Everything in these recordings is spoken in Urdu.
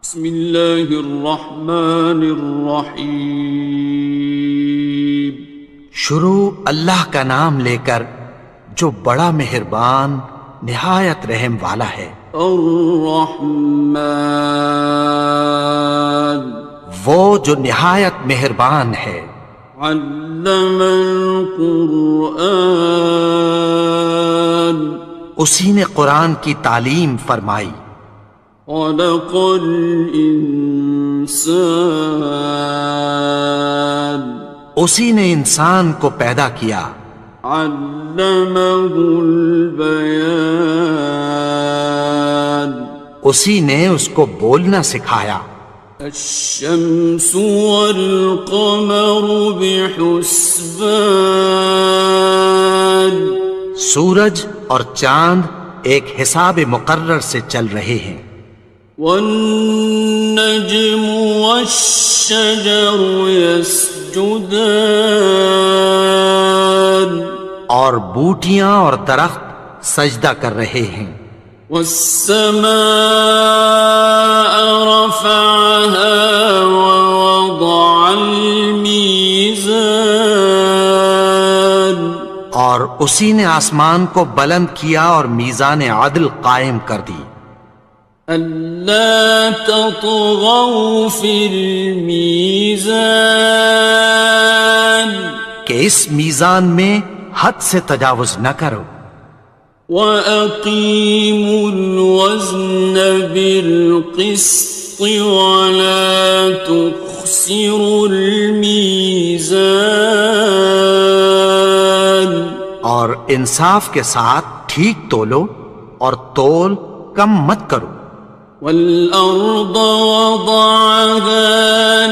بسم اللہ الرحمن الرحیم۔ شروع اللہ کا نام لے کر جو بڑا مہربان نہایت رحم والا ہے۔ الرحمن، وہ جو نہایت مہربان ہے۔ علم القرآن، اسی نے قرآن کی تعلیم فرمائی۔ خلق الانسان، اسی نے انسان کو پیدا کیا۔ علمہ البیان، اسی نے اس کو بولنا سکھایا۔ الشمس والقمر بحسبان، سورج اور چاند ایک حساب مقرر سے چل رہے ہیں۔ والنجم والشجر يسجدان، اور بوٹیاں اور درخت سجدہ کر رہے ہیں۔ والسماء رفعها ووضع الميزان، اور اسی نے آسمان کو بلند کیا اور میزان عدل قائم کر دی۔ ألا تطغوا في الميزان، کہ اس میزان میں حد سے تجاوز نہ کرو۔ وَأَقِيمُوا الْوَزْنَ بِالْقِسْطِ وَلَا تُخْسِرُوا الْمِيزَانَ، اور انصاف کے ساتھ ٹھیک تولو اور تول کم مت کرو۔ وَالْأَرْضَ وَضَعَهَا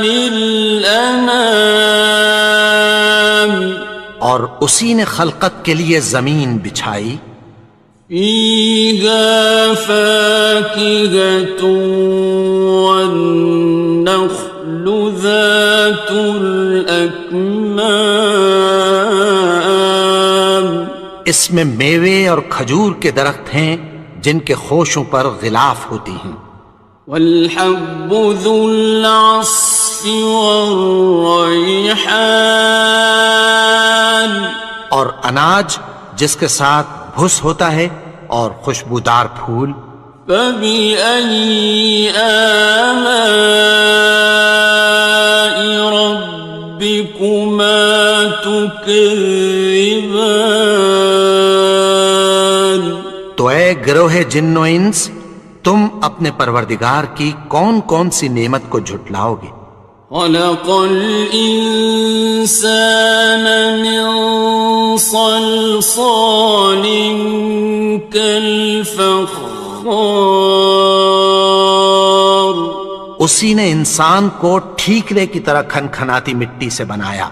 لِلْأَنَامِ، اور اسی نے خلقت کے لیے زمین بچھائی۔ فِيهَا فَاكِهَةٌ وَالنَّخْلُ ذَاتُ الْأَكْمَامِ، اس میں میوے اور کھجور کے درخت ہیں جن کے خوشوں پر غلاف ہوتی ہیں۔ وَالْحَبُّ ذُو الْعَصْفِ وَالرَّيْحَانِ، اور اناج جس کے ساتھ بھس ہوتا ہے اور خوشبودار پھول۔ فَبِأَيِّ آلَاءِ رَبِّكُمَا تُكَذِّبَانِ، تو اے گروہ جن و انس، تم اپنے پروردگار کی کون کون سی نعمت کو جھٹلاؤ گے؟ خَلَقَ الْإِنسَانَ مِنْ صَلْصَالٍ كَالْفَخَّارِ، اسی نے انسان کو ٹھیکرے کی طرح کھنکھناتی مٹی سے بنایا۔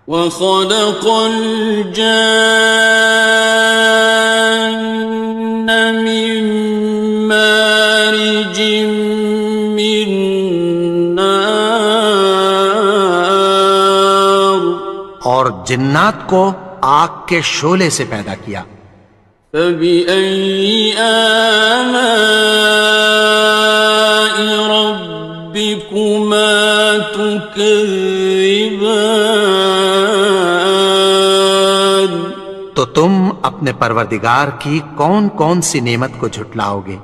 وَخَلَقَ الْجَانَّ مِن مَّارِجٍ مِّن نَّارٍ، اور جنات کو آگ کے شعلے سے پیدا کیا۔ فَبِأَيِّ آلَاءِ رَبِّكُمَا تُكَذِّبَانِ، تو تم اپنے پروردگار کی کون کون سی نعمت کو جھٹلاؤ گے؟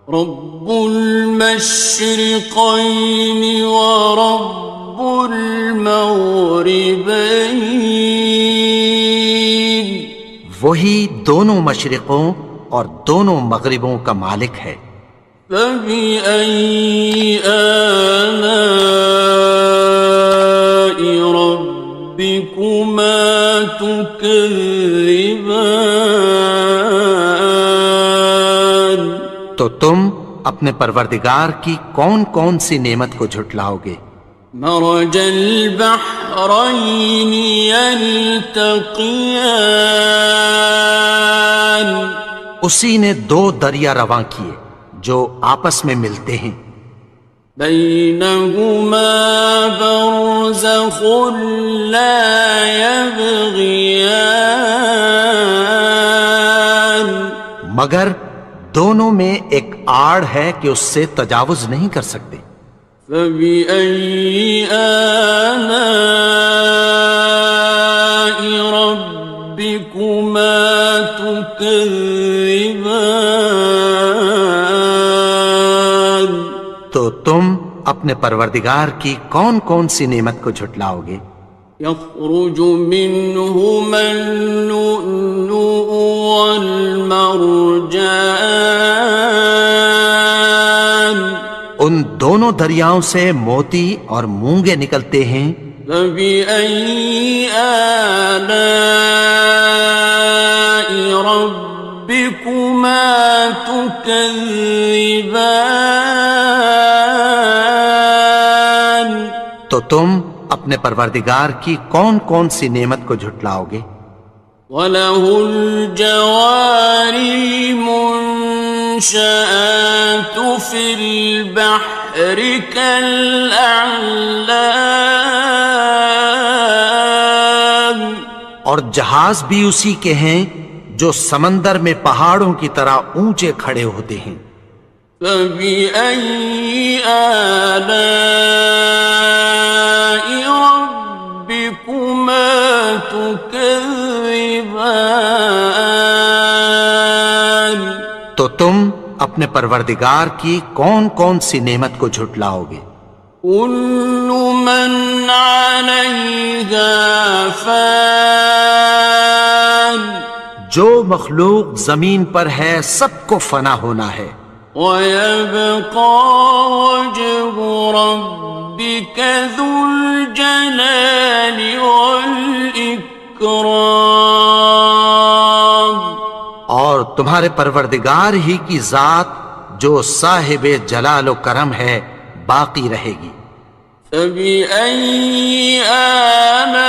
رب المشرقین ورب المغربین، وہی دونوں مشرقوں اور دونوں مغربوں کا مالک ہے۔ فَبِأَيِّ آلَاءِ رَبِّكُمَا تُكَذِّبَانِ، تو تم اپنے پروردگار کی کون کون سی نعمت کو جھٹلاؤ گے؟ مرج البحرین یلتقیان، اسی نے دو دریا رواں کیے جو آپس میں ملتے ہیں۔ بینہما برزخ لا یبغیان، مگر دونوں میں ایک آڑ ہے کہ اس سے تجاوز نہیں کر سکتے۔ فبأي آلاء ربكما تكذبان؟ تو تم اپنے پروردگار کی کون کون سی نعمت کو جھٹلاؤ گے؟ يخرج منهما اللؤلؤ والمرجان، ان دونوں دریاؤں سے موتی اور مونگے نکلتے ہیں۔ فبأي آلاء ربكما تكذبان؟ تو تم اپنے پروردگار کی کون کون سی نعمت کو جھٹلاؤ گے؟ وَلَهُ الْجَوَارِ الْمُنشَآتُ فِي الْبَحْرِ كَالْأَعْلَامِ، اور جہاز بھی اسی کے ہیں جو سمندر میں پہاڑوں کی طرح اونچے کھڑے ہوتے ہیں۔ فَبِأَيِّ آلَاءِ رَبِّكُمَا تُكَذِّبَانِ؟ تو تم اپنے پروردگار کی کون کون سی نعمت کو جھٹلاؤ گے؟ كُلُّ مَنْ عَلَيْهَا فَانٍ، جو مخلوق زمین پر ہے سب کو فنا ہونا ہے۔ وَيَبْقَى وَجْهُ رَبِّكَ ذُو الْجَلَالِ وَالْإِكْرَامِ، اور تمہارے پروردگار ہی کی ذات جو صاحب جلال و کرم ہے باقی رہے گی۔ فَبِأَيِّ آلَاءِ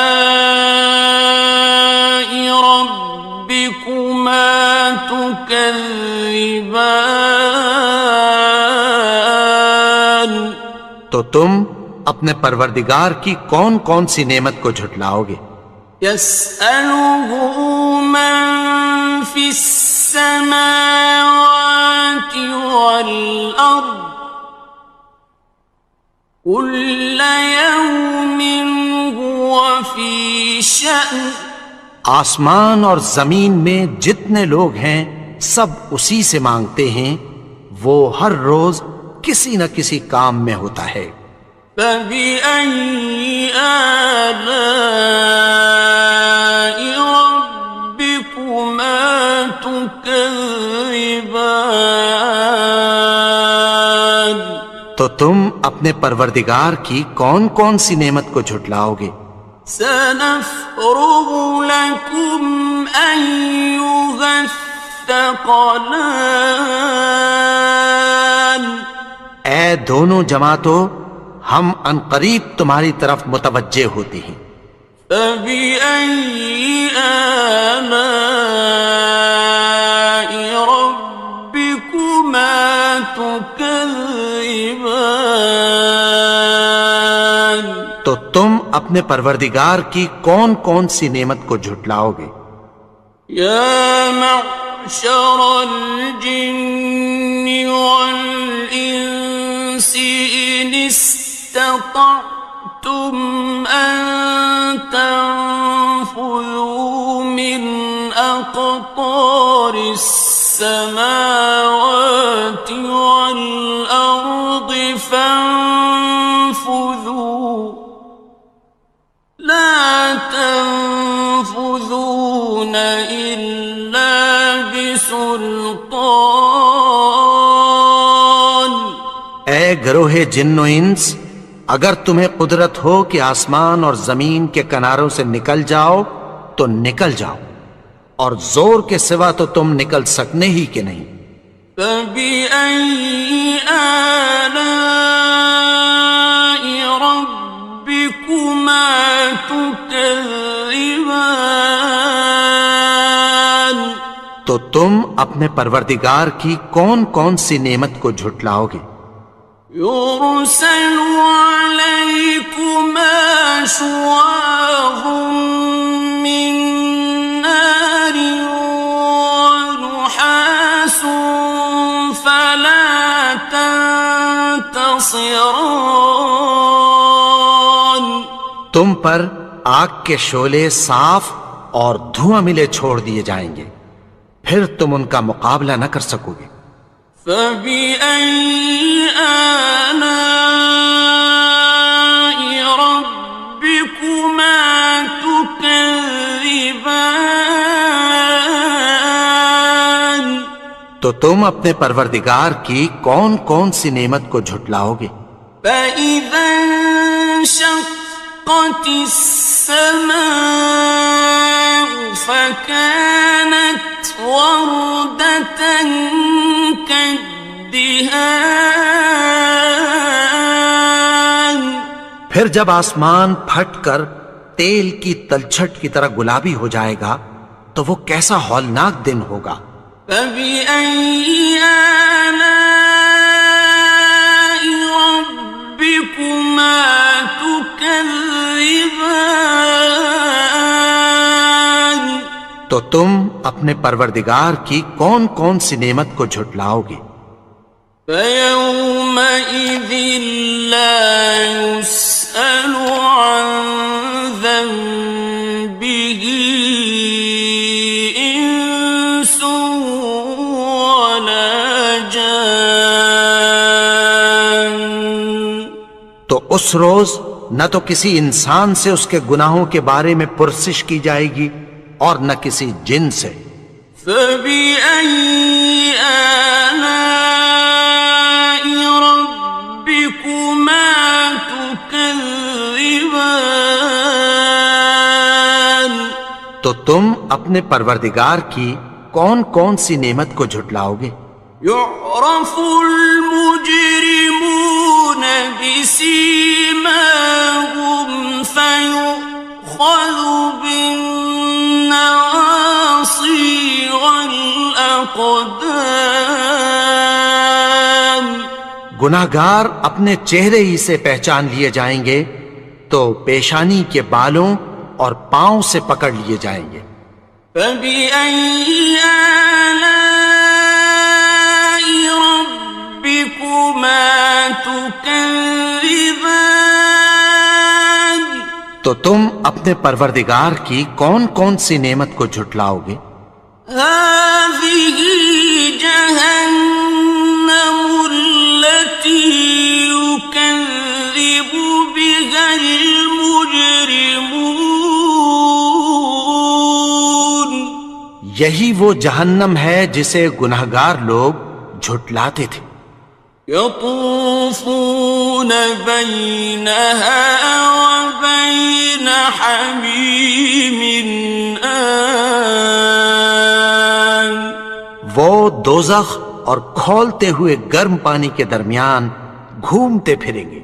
رَبِّكُمَا تُكَذِّبَانِ؟ تو تم اپنے پروردگار کی کون کون سی نعمت کو جھٹلاؤ گے؟ يَسْأَلُهُ مَن فِي السَّمَاوَاتِ وَالْأَرْضِ كُلَّ يَوْمٍ هُوَ فِي شَأْنٍ، آسمان اور زمین میں جتنے لوگ ہیں سب اسی سے مانگتے ہیں، وہ ہر روز کسی نہ کسی کام میں ہوتا ہے۔ فَبِأَيِّ آلَاءِ رَبِّكُمَا تُكَذِّبَانِ؟ تو تم اپنے پروردگار کی کون کون سی نعمت کو جھٹلاؤ گے؟ سَنَفْرُغُ لَكُمْ أَيُّهَ الثَّقَلَانِ، اے دونوں جماعتوں، ہم عنقریب تمہاری طرف متوجہ ہوتے ہیں۔ فَبِأَيِّ آلَاءِ رَبِّكُمَا تُكَذِّبَانِ؟ تو تم اپنے پروردگار کی کون کون سی نعمت کو جھٹلاؤ گے؟ يَا مَعْشَرَ الْجِنِّ وَالْإِنسِ إِنِ اسْتَطَعْتُمْ أَن تَنفُذُوا مِنْ أَقْطَارِ السَّمَاوَاتِ وَالْأَرْضِ فَانفُذُوا لَا تَنفُذُونَ إِلَّا بِسُلْطَانٍ۔ اے گروہ جن و انس، اگر تمہیں قدرت ہو کہ آسمان اور زمین کے کناروں سے نکل جاؤ تو نکل جاؤ، اور زور کے سوا تو تم نکل سکنے ہی کہ نہیں۔ فَبِأَيِّ آلَاءِ رَبِّكُمَا تُكَذِّبَانِ؟ تو تم اپنے پروردگار کی کون کون سی نعمت کو جھٹلاؤ گے؟ يُرْسَلُ عَلَيْكُمَا شُوَاظٌ مِّن نَّارٍ وَنُحَاسٌ فَلَا خِصْرَانٍ تم پر آگ کے شعلے صاف اور دھواں ملے چھوڑ دیے جائیں گے، پھر تم ان کا مقابلہ نہ کر سکو گے۔ فَبِأَيِّ آلَاءِ رَبِّكُمَا تُكَذِّبَانِ تو تم اپنے پروردگار کی کون کون سی نعمت کو جھٹلاؤ گے؟ فَإِذَا انشَقَّتِ السَّمَاءُ فَكَانَتْ وَرْدَةً كَالدِّهَانِ پھر جب آسمان پھٹ کر تیل کی تلچھٹ کی طرح گلابی ہو جائے گا تو وہ کیسا ہولناک دن ہوگا۔ فَبِأَيِّ آلَاءِ رَبِّكُمَا تُكَذِّبَانِ تو تم اپنے پروردگار کی کون کون سی نعمت کو جھٹلاؤ گے؟ فَيَوْمَئِذٍ لَا يُسْأَلُ عَنْ ذَنبِهِ إِنسٌ وَلَا جَانٌّ تو اس روز نہ تو کسی انسان سے اس کے گناہوں کے بارے میں پرسش کی جائے گی اور نہ کسی جن سے۔ فَبِأَيِّ آلَاءِ رَبِّكُمَا تُكَذِّبَانِ تو تم اپنے پروردگار کی کون کون سی نعمت کو جھٹلاؤ گے؟ يُعْرَفُ الْمُجْرِمُونَ بِسِيمَاهُمْ فَيُؤْخَذُ بِالنَّوَاصِي وَالْأَقْدَامِ گناہگار اپنے چہرے ہی سے پہچان لیے جائیں گے تو پیشانی کے بالوں اور پاؤں سے پکڑ لیے جائیں گے۔ فَبِأَيِّ آلَاءِ رَبِّكُمَا تُكَذِّبَانِ تو تم اپنے پروردگار کی کون کون سی نعمت کو جھٹلاؤ گے؟ هَٰذِهِ جَهَنَّمُ الَّتِي يُكَذِّبُ بِهَا الْمُجْرِمُونَ یہی وہ جہنم ہے جسے گناہگار لوگ جھٹلاتے تھے۔ يَطُوفُونَ بَيْنَهَا وَبَيْنَ حَمِيمٍ آنٍ وہ دوزخ اور کھولتے ہوئے گرم پانی کے درمیان گھومتے پھریں گے۔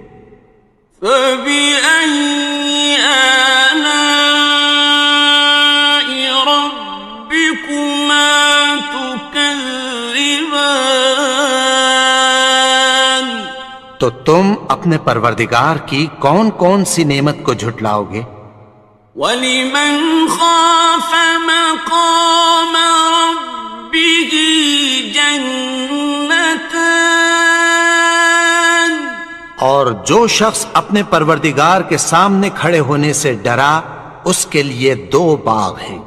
فَبِأَيِّ آلَاءِ رَبِّكُمَا تُكَذِّبَانِ تو تم اپنے پروردگار کی کون کون سی نعمت کو جھٹلاؤ گے؟ وَلِمَنْ خَافَ مَقَامَ رَبِّهِ جَنَّتَانِ اور جو شخص اپنے پروردگار کے سامنے کھڑے ہونے سے ڈرا اس کے لیے دو باغ ہیں۔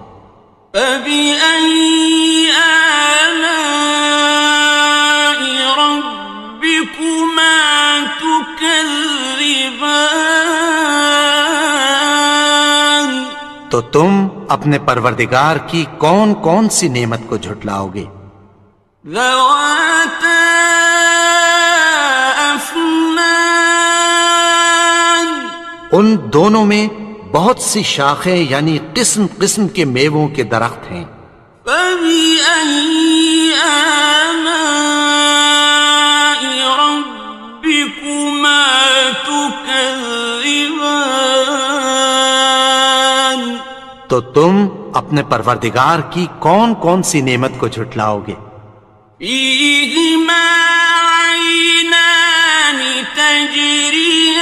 فَبِأَيِّ آلَاءِ رَبِّكُمَا تُكَذِّبَانِ تو تم اپنے پروردگار کی کون کون سی نعمت کو جھٹلاؤ گے؟ ذَوَاتَا أَفْنَانٍ ان دونوں میں بہت سی شاخیں یعنی قسم قسم کے میووں کے درخت ہیں۔ فَبِأَيِّ آلَاءِ رَبِّكُمَا تُكَذِّبَانِ تو تم اپنے پروردگار کی کون کون سی نعمت کو جھٹلاؤ گے؟ فِيهِمَا عَيْنَانِ تَجْرِيَانِ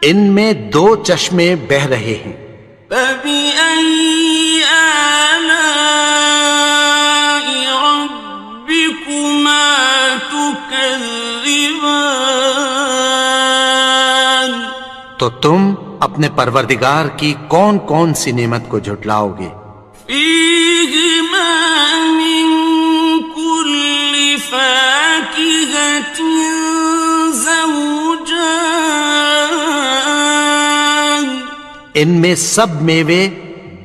ان میں دو چشمے بہہ رہے ہیں۔ فَبِأَيِّ آلَاءِ رَبِّكُمَا تُكَذِّبَانِ تكذبان تو تم اپنے پروردگار کی کون کون سی نعمت کو جھٹلاؤ گے؟ فيهما من كل فاكهة زوجان ان میں سب میوے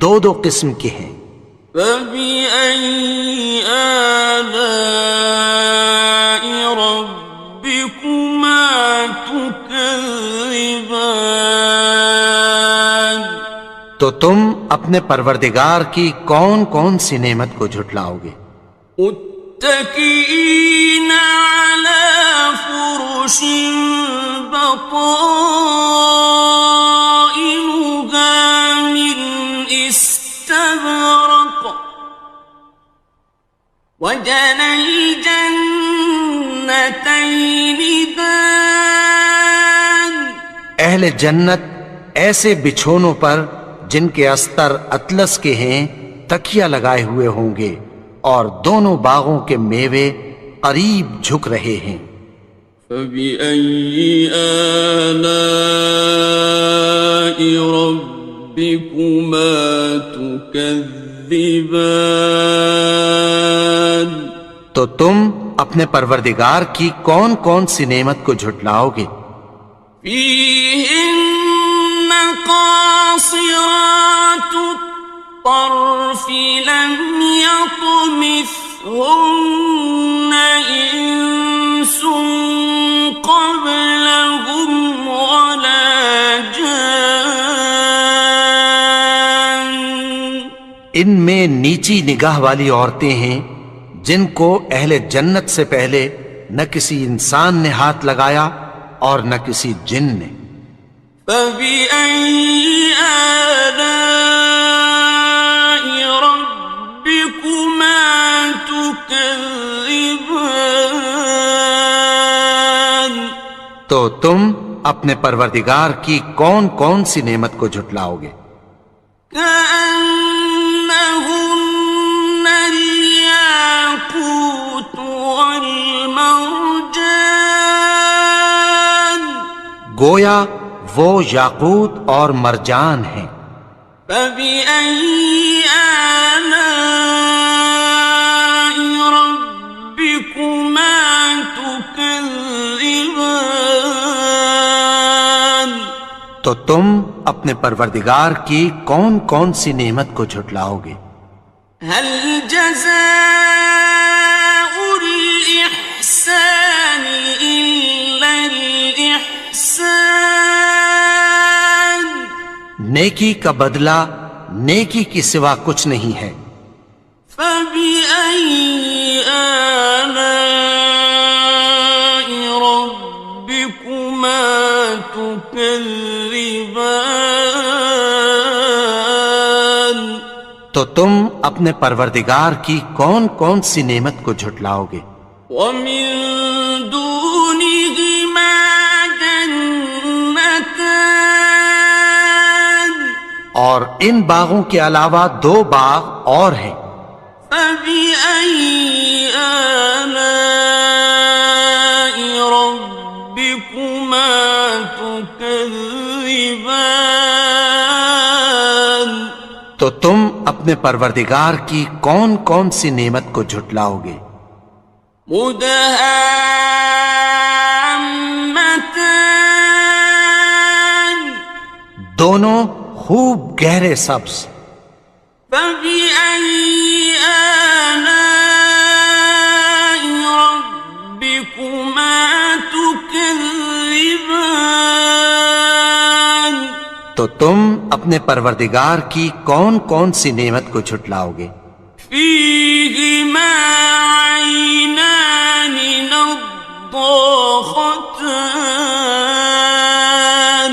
دو دو قسم کے ہیں۔ فبأي آلاء ربكما تكذبان تو تم اپنے پروردگار کی کون کون سی نعمت کو جھٹلاؤ گے؟ متكئين على فرش بطائنها من استبرق وجنى الجنتين دان اہل جنت ایسے بچھونوں پر جن کے استر اطلس کے ہیں تکیہ لگائے ہوئے ہوں گے، اور دونوں باغوں کے میوے قریب جھک رہے ہیں۔ فبأي آلاء ربكما تكذبان تو تم اپنے پروردگار کی کون کون سی نعمت کو جھٹلاؤ گے؟ فيهن قاصرات الطرف لم يطمثهن إنس قبلهم ولا جان ان میں نیچی نگاہ والی عورتیں ہیں جن کو اہل جنت سے پہلے نہ کسی انسان نے ہاتھ لگایا اور نہ کسی جن نے۔ فبأي آلاء ربكما تكذبان تو تم اپنے پروردگار کی کون کون سی نعمت کو جھٹلاؤ گے؟ كأنهن الياقوت والمرجان گویا وہ یاقوت اور مرجان ہیں۔ فبأي آلاء ربكما تكذبان تو تم اپنے پروردگار کی کون کون سی نعمت کو جھٹلاؤ گے؟ هل جزاء الإحسان إلا الإحسان نیکی کا بدلہ نیکی کی سوا کچھ نہیں ہے۔ فبأي آلاء ربكما تكذبان تو تم اپنے پروردگار کی کون کون سی نعمت کو جھٹلاؤ گے؟ ومن دونهما جنتان اور ان باغوں کے علاوہ دو باغ اور ہیں۔ فبأي آلاء ربكما تكذبان تو تم اپنے پروردگار کی کون کون سی نعمت کو جھٹلاؤ گے؟ مدهامتان دونوں خوب گہرے سبز۔ فبأي آلاء ربكما تكذبان تو تم اپنے پروردگار کی کون کون سی نعمت کو جھٹلاؤ گے؟ فيهما عينان نضاختان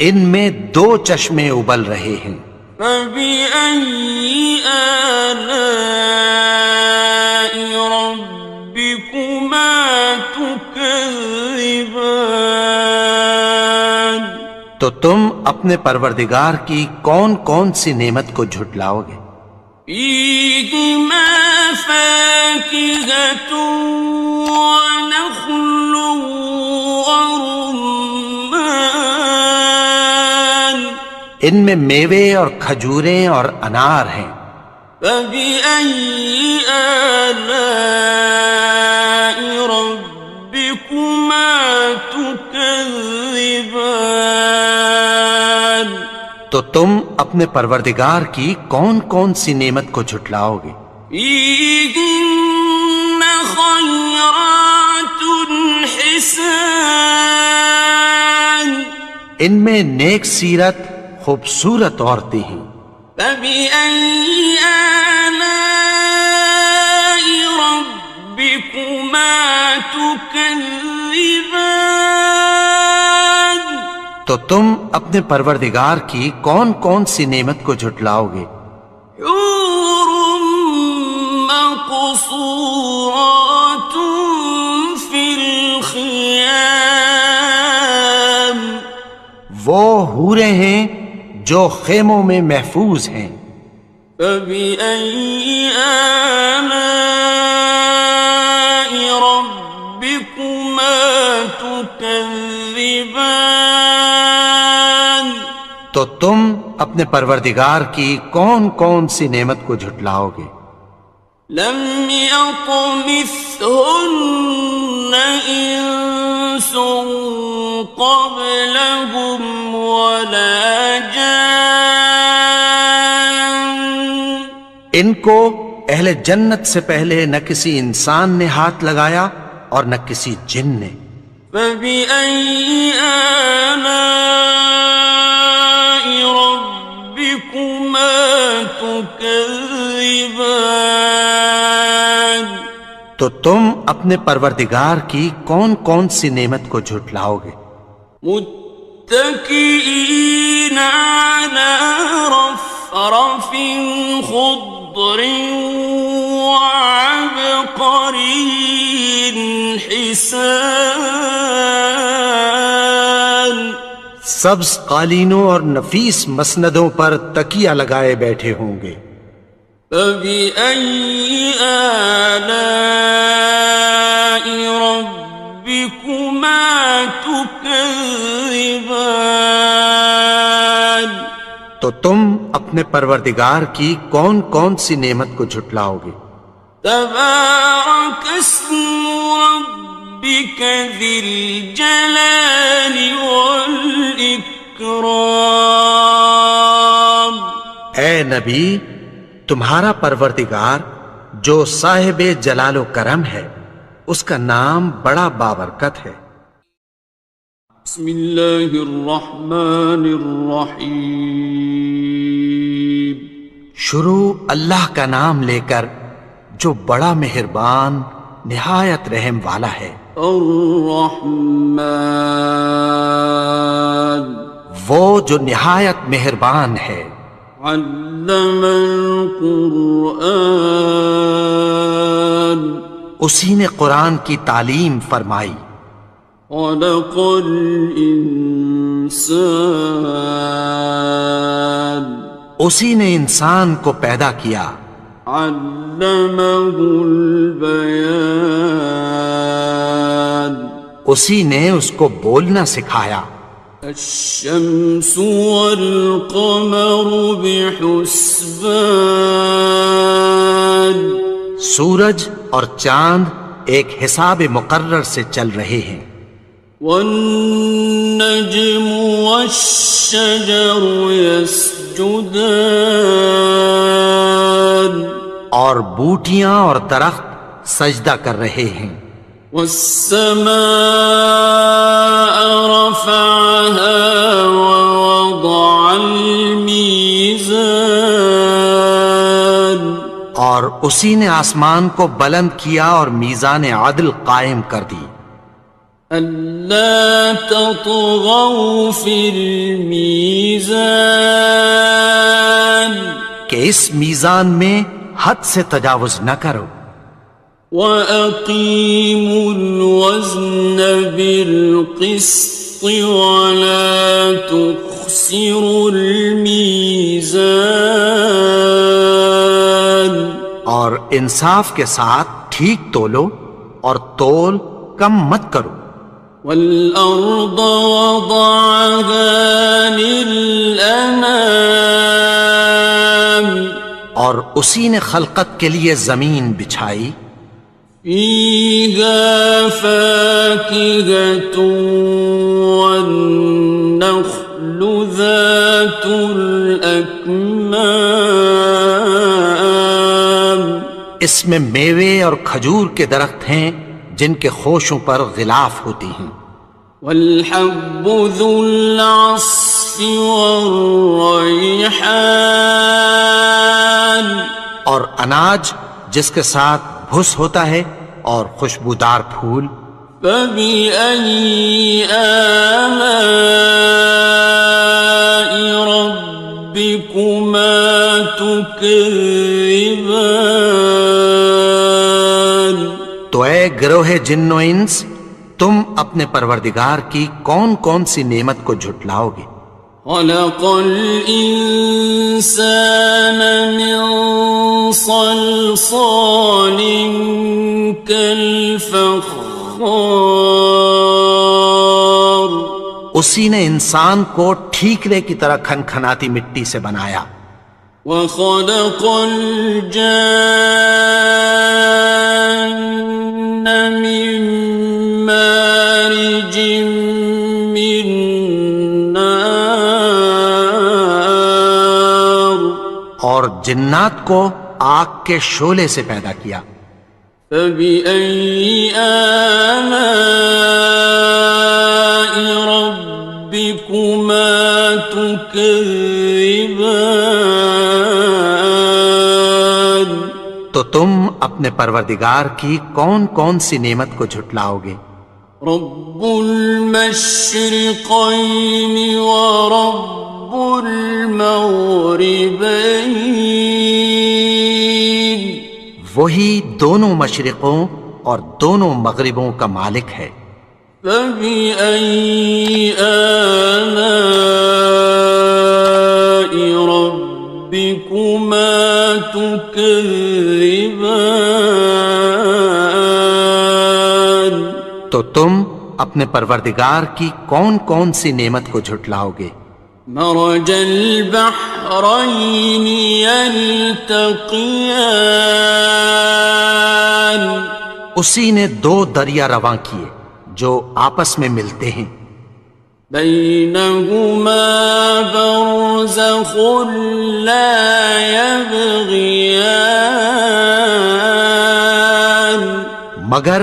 ان میں دو چشمے ابل رہے ہیں۔ فبأي آلاء ربكما تكذبان تو تم اپنے پروردگار کی کون کون سی نعمت کو جھٹلاؤ گے؟ فيهما فاكهة ونخل ورمان ان میں میوے اور کھجوریں اور انار ہیں. فبأي آلاء ربكما تكذبان تو تم اپنے پروردگار کی کون کون سی نعمت کو جھٹلاؤ گے؟ فيهن خيرات حسان ان میں نیک سیرت خوبصورت عورتیں ہیں. فبأي آلاء ربكما تكذبان تو تم اپنے پروردگار کی کون کون سی نعمت کو جھٹلاؤ گے؟ حور مقصورات في الخيام وہ حوریں ہیں جو خیموں میں محفوظ ہیں. فبأي آلاء ربكما تكذبان تو تم اپنے پروردگار کی کون کون سی نعمت کو جھٹلاؤ گے؟ لم يطمثهن إنس قبلهم ولا جان ان کو اہل جنت سے پہلے نہ کسی انسان نے ہاتھ لگایا اور نہ کسی جن نے. فبأي آلاء ربكما تكذبان تو تم اپنے پروردگار کی کون کون سی نعمت کو جھٹلاؤ گے؟ متكئين على رفرف خضر وعبقري حسان سبز قالینوں اور نفیس مسندوں پر تکیہ لگائے بیٹھے ہوں گے. فبأي آلاء ربكما تكذبان تو تم اپنے پروردگار کی کون کون سی نعمت کو جھٹلاؤ گے؟ تبارك اسم ربك ذي الجلال والإكرام اے نبی، تمہارا پروردگار جو صاحب جلال و کرم ہے اس کا نام بڑا بابرکت ہے. بسم اللہ الرحمن الرحیم شروع اللہ کا نام لے کر جو بڑا مہربان نہایت رحم والا ہے. الرحمن وہ جو نہایت مہربان ہے. علم القرآن اسی نے قرآن کی تعلیم فرمائی. خلق الانسان اسی نے انسان کو پیدا کیا. علمہ البیان اسی نے اس کو بولنا سکھایا. الشمس والقمر بحسبان سورج اور چاند ایک حساب مقرر سے چل رہے ہیں. والنجم والشجر يسجدان اور بوٹیاں اور درخت سجدہ کر رہے ہیں. والسماء رفعها ووضع الميزان اور اسی نے آسمان کو بلند کیا اور میزان عدل قائم کر دی. ألا تطغوا في الميزان کہ اس میزان میں حد سے تجاوز نہ کرو. وَأَقِيمُوا الْوَزْنَ بِالْقِسْطِ وَلَا تُخْسِرُوا الْمِيزَانَ اور اور انصاف کے ساتھ ٹھیک تولو اور تول کم مت کرو. والأرض وضعها للأنام اور اسی نے خلقت کے لیے زمین بچھائی. فيها فاكهة والنخل ذات الأكمام اس میں میوے اور کھجور کے درخت ہیں جن کے خوشوں پر غلاف ہوتی ہیں. والحب ذو العصف والریحان اور اناج جس کے ساتھ بھس ہوتا ہے اور خوشبودار پھول. فبأي آلاء ربكما تكذبان تو اے گروہ جن و انس، تم اپنے پروردگار کی کون کون سی نعمت کو جھٹلاؤ گے؟ خلق الإنسان من صلصال كالفخار اسی نے انسان کو ٹھیکرے کی طرح کھنکھناتی مٹی سے بنایا. وخلق الجان من مارج من نار اور جنات کو آگ کے شعلے سے پیدا کیا. فبأي آلاء ربكما تكذبان تو تم اپنے پروردگار کی کون کون سی نعمت کو جھٹلاؤ گے؟ رب المشرقين ورب المغربين وہی دونوں مشرقوں اور دونوں مغربوں کا مالک ہے. فبأي آلاء ربكما تكذبان تو تم اپنے پروردگار کی کون کون سی نعمت کو جھٹلاؤ گے؟ مرج البحرين يلتقيان اسی نے دو دریا رواں کیے جو آپس میں ملتے ہیں. بينهما برزخ لا يبغيان مگر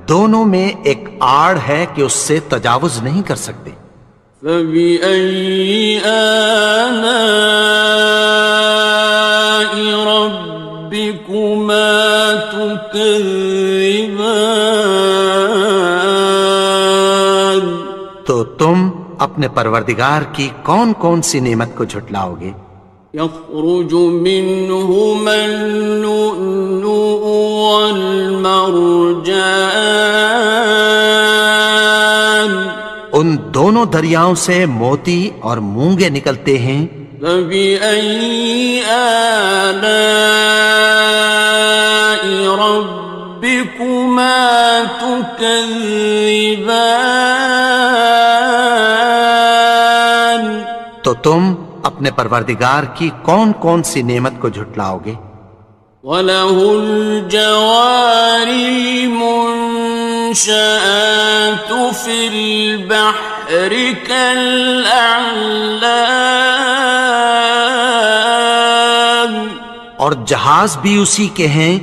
دونوں میں ایک آڑ ہے کہ اس سے تجاوز نہیں کر سکتے. فبأي آلاء ربكما تكذبان تو تم اپنے پروردگار کی کون کون سی نعمت کو جھٹلاؤ گے؟ يخرج منهما اللؤلؤ والمرجان ان دونوں دریاؤں سے موتی اور مونگے نکلتے ہیں. فبأي آلاء ربكما تكذبان تو تم اپنے پروردگار کی کون کون سی نعمت کو جھٹلاؤ گے؟ وَلَهُ الْجَوَارِ الْمُنشَآتُ فِي الْبَحْرِ كَالْأَعْلَامِ اور جہاز بھی اسی کے ہیں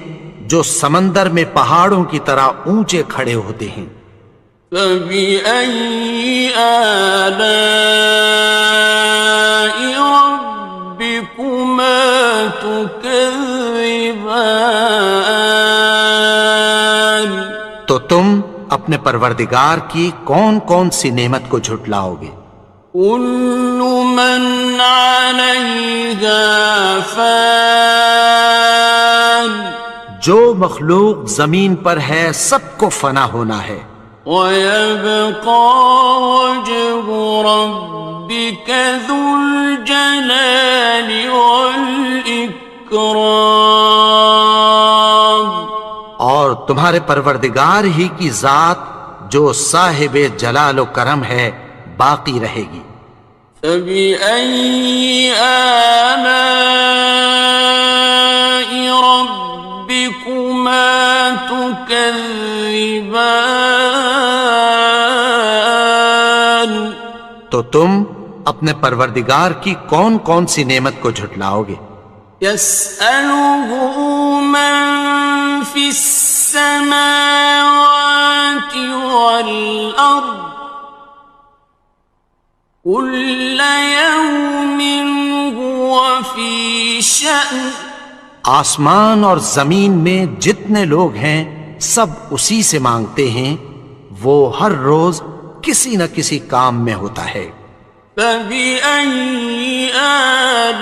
جو سمندر میں پہاڑوں کی طرح اونچے کھڑے ہوتے ہیں. فَبِأَيِّ آلَاءِ رَبِّكُمَا تُكَذِّبَانِ تو تم اپنے پروردگار کی کون کون سی نعمت کو جھٹلاؤ گے؟ كُلُّ مَنْ عَلَيْهَا فَانٍ جو مخلوق زمین پر ہے سب کو فنا ہونا ہے. وَيَبْقَى وَجْهُ رَبِّكَ ذُو الْجَلَالِ وَالْإِكْرَامِ اور تمہارے پروردگار ہی کی ذات جو صاحب جلال و کرم ہے باقی رہے گی۔ فَبِأَيِّ آلَاءِ رَبِّكُمَا تُكَذِّبَانِ، تو تم اپنے پروردگار کی کون کون سی نعمت کو جھٹلاؤ گے؟ يَسْأَلُهُ مَن فِي السَّمَاوَاتِ وَالْأَرْضِ كُلَّ يَوْمٍ هُوَ فِي شَأْنٍ۔ آسمان اور زمین میں جتنے لوگ ہیں سب اسی سے مانگتے ہیں، وہ ہر روز کسی نہ کسی کام میں ہوتا ہے۔ فَبِأَيِّ آلَاءِ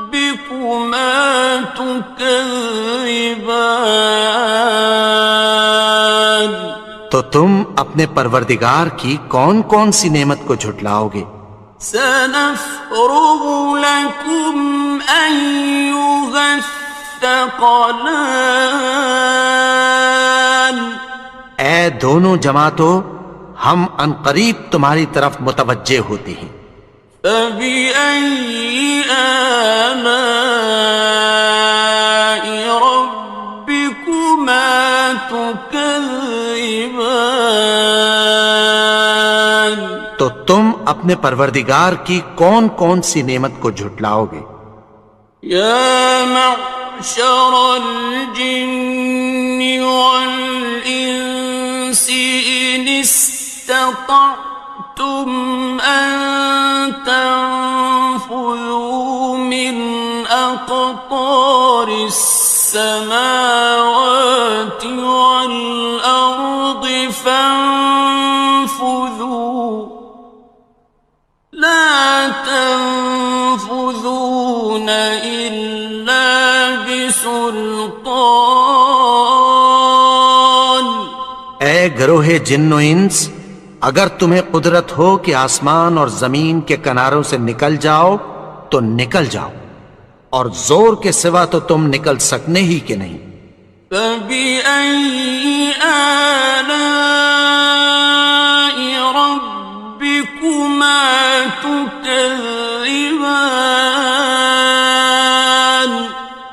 رَبِّكُمَا تُكَذِّبَانِ، تو تم اپنے پروردگار کی کون کون سی نعمت کو جھٹلاؤ گے؟ سَنَفْرُغُ لَكُمْ أَيُّهَ الثَّقَلَانِ، اے دونوں جماعتوں، ہم عنقریب تمہاری طرف متوجہ ہوتے ہیں۔ فَبِأَيِّ آلَاءِ رَبِّكُمَا تُكَذِّبَانِ، تو تم اپنے پروردگار کی کون کون سی نعمت کو جھٹلاؤ گے؟ يَا مَعْشَرَ الْجِنِّ وَالْإِنسِ إِنِ اسْتَطَعْتُمْ أَن تَنفُذُوا مِنْ أَقْطَارِ السَّمَاوَاتِ وَالْأَرْضِ فَانفُذُوا لَا تَنفُذُونَ إِلَّا بِسُلْطَانٍ۔ اے گروہ جن و انس، اگر تمہیں قدرت ہو کہ آسمان اور زمین کے کناروں سے نکل جاؤ تو نکل جاؤ، اور زور کے سوا تو تم نکل سکنے ہی کہ نہیں۔ فَبِأَيِّ آلَاءِ رَبِّكُمَا تُكَذِّبَانِ،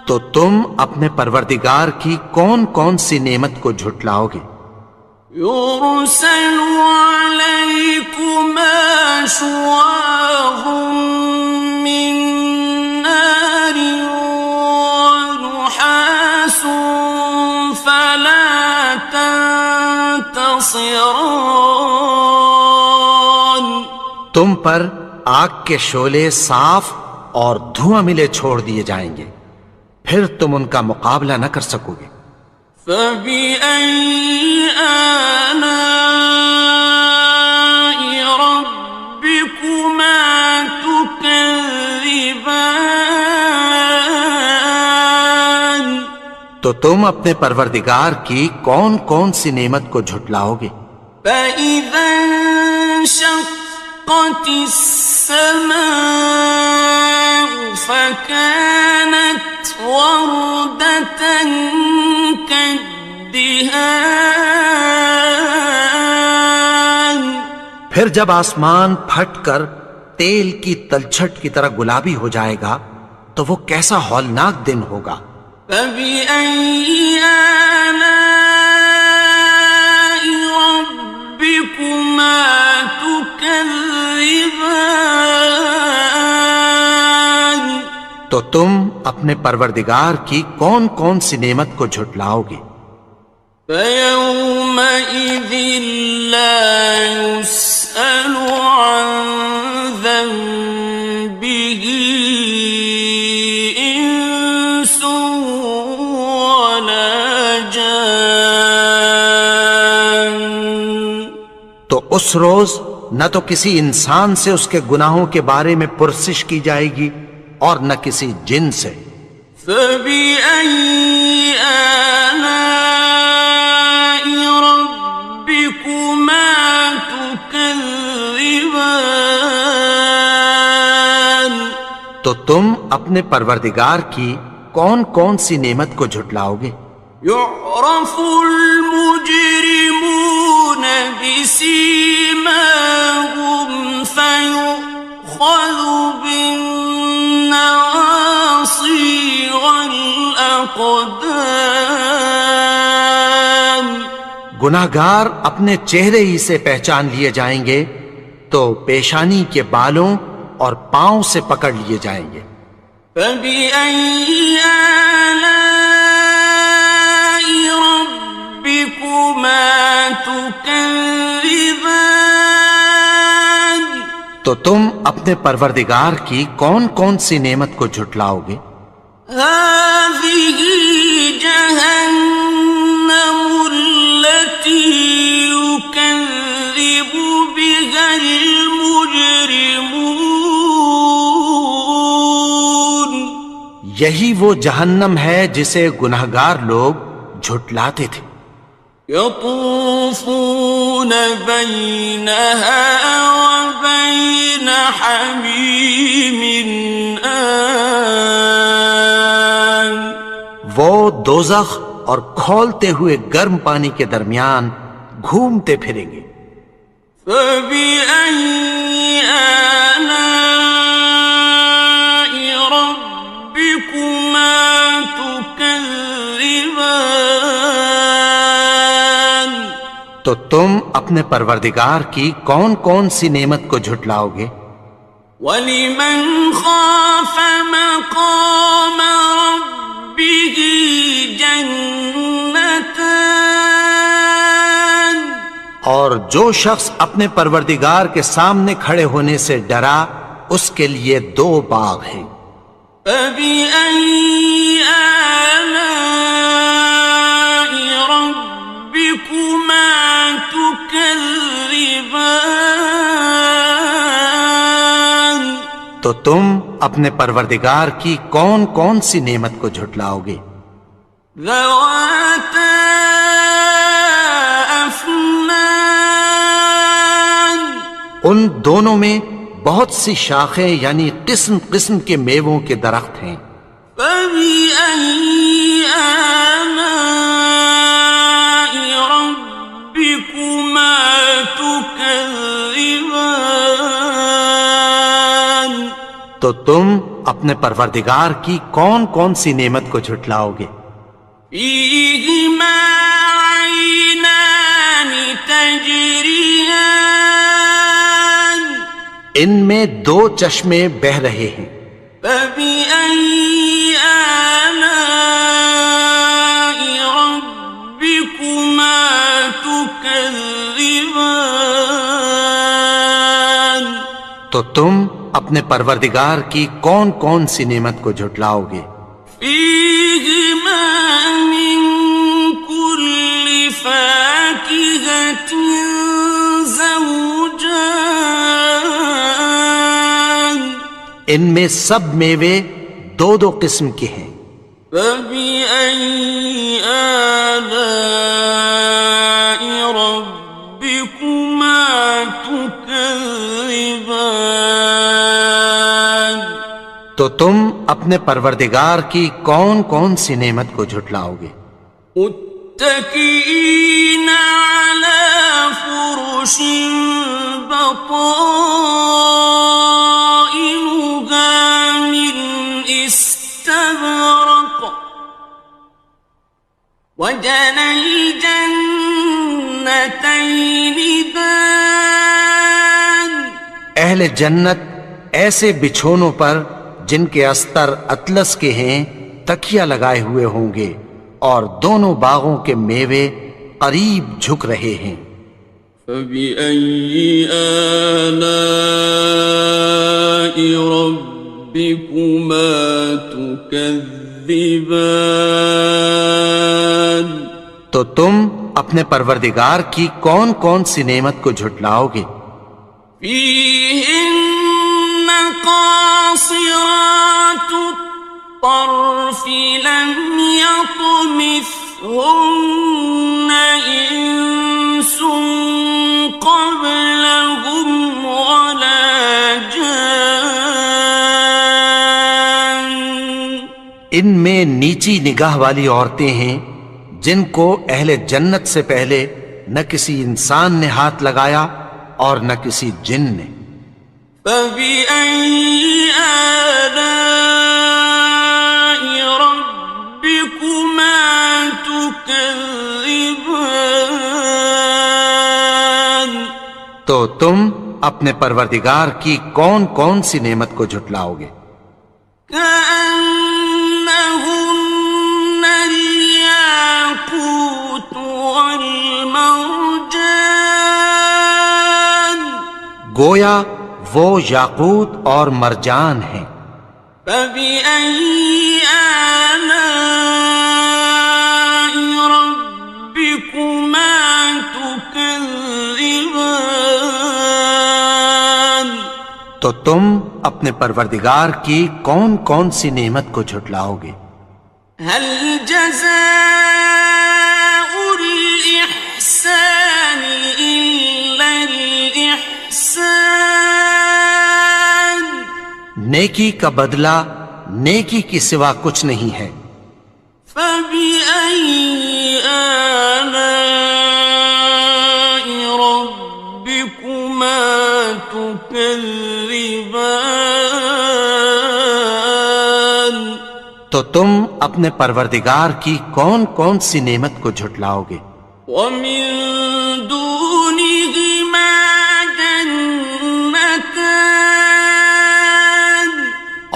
تو تم اپنے پروردگار کی کون کون سی نعمت کو جھٹلاؤ گے؟ يُرْسَلُ عَلَيْكُمَا شُوَاظٌ مِّن نَّارٍ وَنُحَاسٌ فَلَا تَنتَصِرَانِ، تم پر آگ کے شعلے صاف اور دھواں ملے چھوڑ دیے جائیں گے، پھر تم ان کا مقابلہ نہ کر سکو گے۔ فَبِأَيِّ آلَاءِ رَبِّكُمَا تُكَذِّبَانِ، تو تم اپنے پروردگار کی کون کون سی نعمت کو جھٹلاؤ گے؟ فَإِذَا انشَقَّتِ السَّمَاءُ فَكَانَتْ وَرْدَةً كَالدِّهَانِ، پھر جب آسمان پھٹ کر تیل کی تلچھٹ کی طرح گلابی ہو جائے گا تو وہ کیسا ہولناک دن ہوگا۔ فَبِأَيِّ آلَاءِ رَبِّكُمَا تُكَذِّبَانِ، تو تم اپنے پروردگار کی کون کون سی نعمت کو جھٹلاؤ گے؟ فَيَوْمَئِذٍ لَا يُسْأَلُ عَن ذَنبِهِ إِنسٌ وَلَا جَانٌ، تو اس روز نہ تو کسی انسان سے اس کے گناہوں کے بارے میں پرسش کی جائے گی اور نہ کسی جن سے۔ فَبِأَيِّ آلَاءِ رَبِّكُمَا تُكَذِّبَانِ، تو تم اپنے پروردگار کی کون کون سی نعمت کو جھٹلاؤ گے؟ يعرف المجرمون بسيماهم فيؤخذ بالنواصي والأقدام. گناہگار اپنے چہرے ہی سے پہچان لیے جائیں گے تو پیشانی کے بالوں اور پاؤں سے پکڑ لیے جائیں گے. فَبِأَيِّ آلَاءِ رَبِّكُمَا تُكَذِّبَانِ. تو تم اپنے پروردگار کی کون کون سی نعمت کو جھٹلاؤ گے؟ هَٰذِهِ جَهَنَّمُ الَّتِي يُكَذِّبُ بِهَا الْمُجْرِمُونَ. یہی وہ جہنم ہے جسے گناہگار لوگ جھٹلاتے تھے. يطوفون بينها وبين حميم آن. وہ دوزخ اور کھولتے ہوئے گرم پانی کے درمیان گھومتے پھریں گے. فبأي آلاء ربكما تكذبان. تو تم اپنے پروردگار کی کون کون سی نعمت کو جھٹلاؤ گے؟ وَلِمَنْ خَافَ مَقَامَ رَبِّهِ جَنَّتَانِ. اور جو شخص اپنے پروردگار کے سامنے کھڑے ہونے سے ڈرا اس کے لیے 2 باغ ہیں. فَبِأَيِّ آلَاءِ رَبِّكُمَا تُكَذِّبَانِ. تو تم اپنے پروردگار کی کون کون سی نعمت کو جھٹلاؤ گے؟ ذَوَاتَا أَفْنَانٍ. ان دونوں میں بہت سی شاخیں یعنی قسم قسم کے میووں کے درخت ہیں. فَبِأَيِّ آلَاءِ رَبِّكُمَا تُكَذِّبَانِ. تو تم اپنے پروردگار کی کون کون سی نعمت کو جھٹلاؤ گے؟ فِيهِمَا عَيْنَانِ تَجْرِيَانِ. ان میں 2 چشمے بہہ رہے ہیں. فَبِأَيِّ آلَاءِ رَبِّكُمَا تُكَذِّبَانِ. تو تم اپنے پروردگار کی کون کون سی نعمت کو جھٹلاؤ گے؟ فِيهِمَا مِن كُلِّ فَاكِهَةٍ زَوْجَانِ. ان میں سب میوے 2 قسم کے ہیں. فَبِأَيِّ آلَاءِ رَبِّكُمَا تُكَذِّبَانِ. تو تم اپنے پروردگار کی کون کون سی نعمت کو جھٹلاؤ گے؟ متكئين على فرش بطائنها من استبرق وجنى الجنتين دان. اہل جنت ایسے بچھونوں پر جن کے استر اطلس کے ہیں تکیہ لگائے ہوئے ہوں گے اور دونوں باغوں کے میوے قریب جھک رہے ہیں. فَبِأَيِّ آلَاءِ رَبِّكُمَا تُكَذِّبَانِ. تو تم اپنے پروردگار کی کون کون سی نعمت کو جھٹلاؤ گے؟ فِيهِنَّ قَاصِرَاتُ الطَّرْفِ لَمْ يَطْمِثْهُنَّ إِنسٌ قَبْلَهُمْ وَلَا جَانٌّ. ان میں نیچی نگاہ والی عورتیں ہیں جن کو اہل جنت سے پہلے نہ کسی انسان نے ہاتھ لگایا اور نہ کسی جن نے. فَبِأَيِّ آلَاءِ رَبِّكُمَا تُكَذِّبَانِ تو تم اپنے پروردگار کی کون کون سی نعمت کو جھٹلاؤ گے؟ كأنهن الياقوت والمرجان گویا وہ یاقوت اور مرجان ہیں. فبأي آلاء ربكما تكذبان تو تم اپنے پروردگار کی کون کون سی نعمت کو جھٹلاؤ گے؟ هل جزاء الإحسان إلا الإحسان نیکی کا بدلہ نیکی کی سوا کچھ نہیں ہے. فبأي آلاء ربكما تكذبان تو تم اپنے پروردگار کی کون کون سی نعمت کو جھٹلاؤ گے؟ ومن دونهما جنتان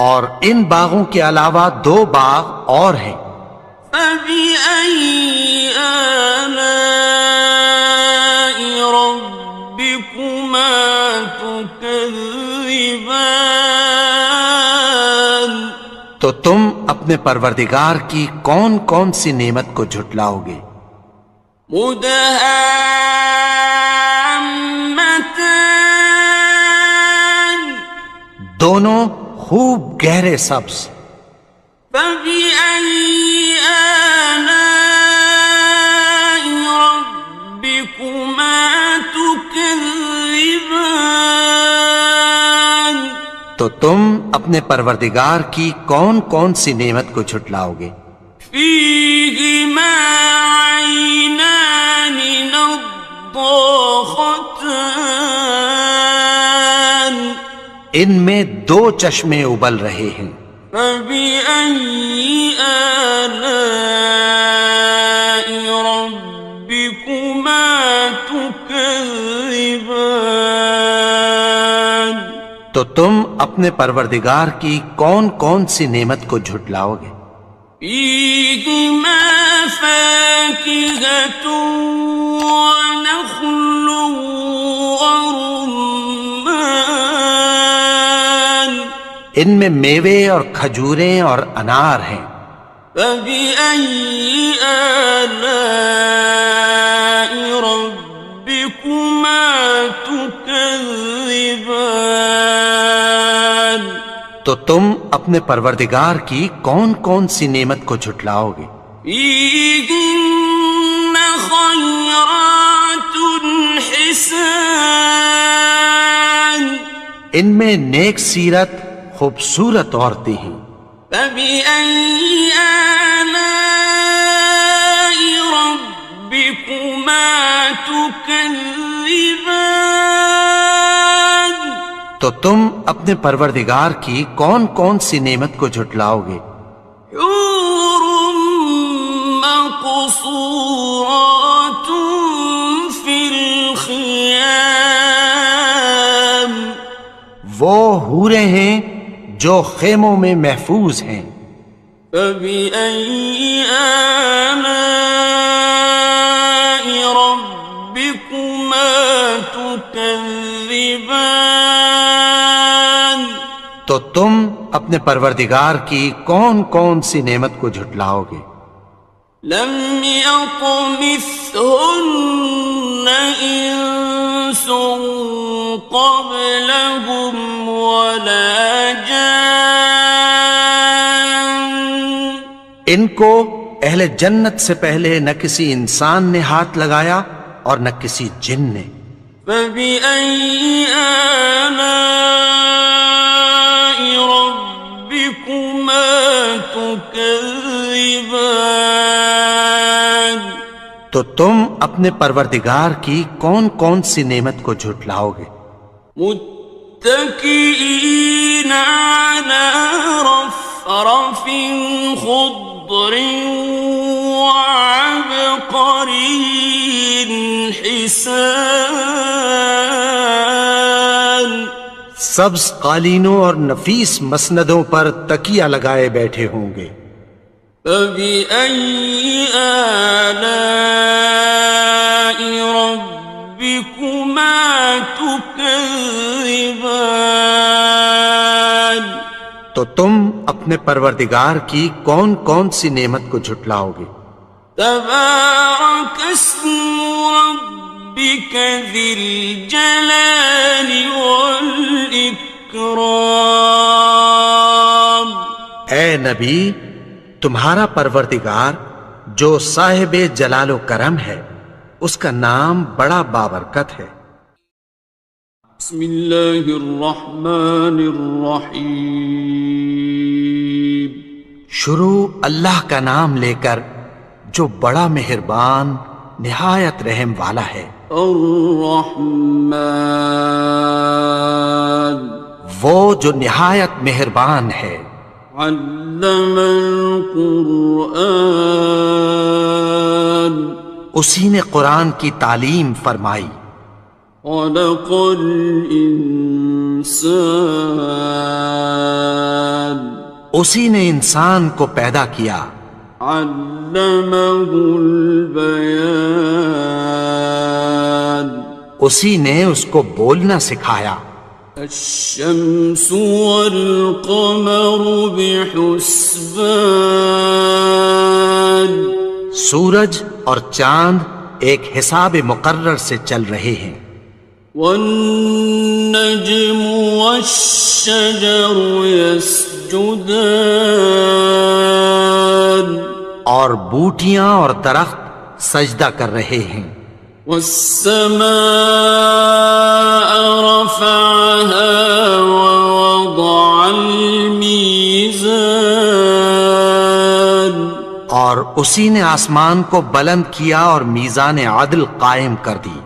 اور ان باغوں کے علاوہ دو باغ اور ہیں. فبأي آلاء ربكما تكذبان تو تم اپنے پروردگار کی کون کون سی نعمت کو جھٹلاؤ گے؟ مدهامتان دونوں خوب گہرے سبز. فبأي آلاء ربكما تكذبان تو تم اپنے پروردگار کی کون کون سی نعمت کو جھٹلاؤ گے؟ فيهما عينان نضاختان ان میں دو چشمے ابل رہے ہیں. فبأي آلاء ربكما تكذبان تو تم اپنے پروردگار کی کون کون سی نعمت کو جھٹلاؤ گے؟ فيهما فاكهة ونخل ورمان ان میں میوے اور کھجوریں اور انار ہیں. فبأي آلاء ربكما تكذبان تو تم اپنے پروردگار کی کون کون سی نعمت کو جھٹلاؤ گے؟ فيهن خيرات حسان ان میں نیک سیرت خوبصورت عورتیں ہیں. فبأي آلاء ربكما تكذبان تو تم اپنے پروردگار کی کون کون سی نعمت کو جھٹلاؤ گے؟ حور مقصورات في الخيام وہ حوریں ہیں جو خیموں میں محفوظ ہیں. فبأي آلاء ربكما تكذبان تو تم اپنے پروردگار کی کون کون سی نعمت کو جھٹلاؤ گے؟ لم يطمثهن إنس قبلهم ولا جان ان کو اہل جنت سے پہلے نہ کسی انسان نے ہاتھ لگایا اور نہ کسی جن نے. فبأي آلاء ربكما تكذبان تو تم اپنے پروردگار کی کون کون سی نعمت کو جھٹلاؤ گے؟ متكئين على رفرف خضر وعبقري حسان سبز قالینوں اور نفیس مسندوں پر تکیہ لگائے بیٹھے ہوں گے۔ فبأي آلاء ربكما تكذبان تو تم اپنے پروردگار کی کون کون سی نعمت کو جھٹلاؤ گے؟ تبارك اسم ربك ذي الجلال والإكرام اے نبی، تمہارا پروردگار جو صاحب جلال و کرم ہے، اس کا نام بڑا بابرکت ہے۔ بسم اللہ الرحمن الرحیم شروع اللہ کا نام لے کر جو بڑا مہربان نہایت رحم والا ہے۔ الرحمن وہ جو نہایت مہربان ہے۔ علم القرآن اسی نے قرآن کی تعلیم فرمائی۔ خلق الانسان اسی نے انسان کو پیدا کیا۔ علمہ البیان اسی نے اس کو بولنا سکھایا۔ الشمس والقمر بحسبان سورج اور چاند ایک حساب مقرر سے چل رہے ہیں۔ والنجم والشجر يسجدان اور بوٹیاں اور درخت سجدہ کر رہے ہیں۔ والسماء رفعها ووضع الميزان اور اسی نے آسمان کو بلند کیا اور میزان عدل قائم کر دی۔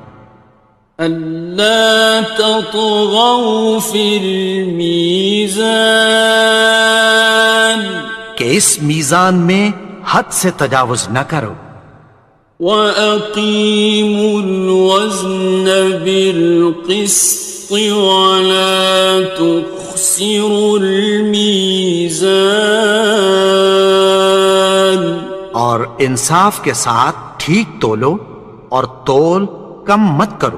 ألا تطغوا في الميزان کہ اس میزان میں حد سے تجاوز نہ کرو۔ وَأَقِيمُوا الْوَزْنَ بِالْقِسْطِ وَلَا تُخْسِرُوا الْمِيزَانَ اور انصاف کے ساتھ ٹھیک تولو اور تول کم مت کرو۔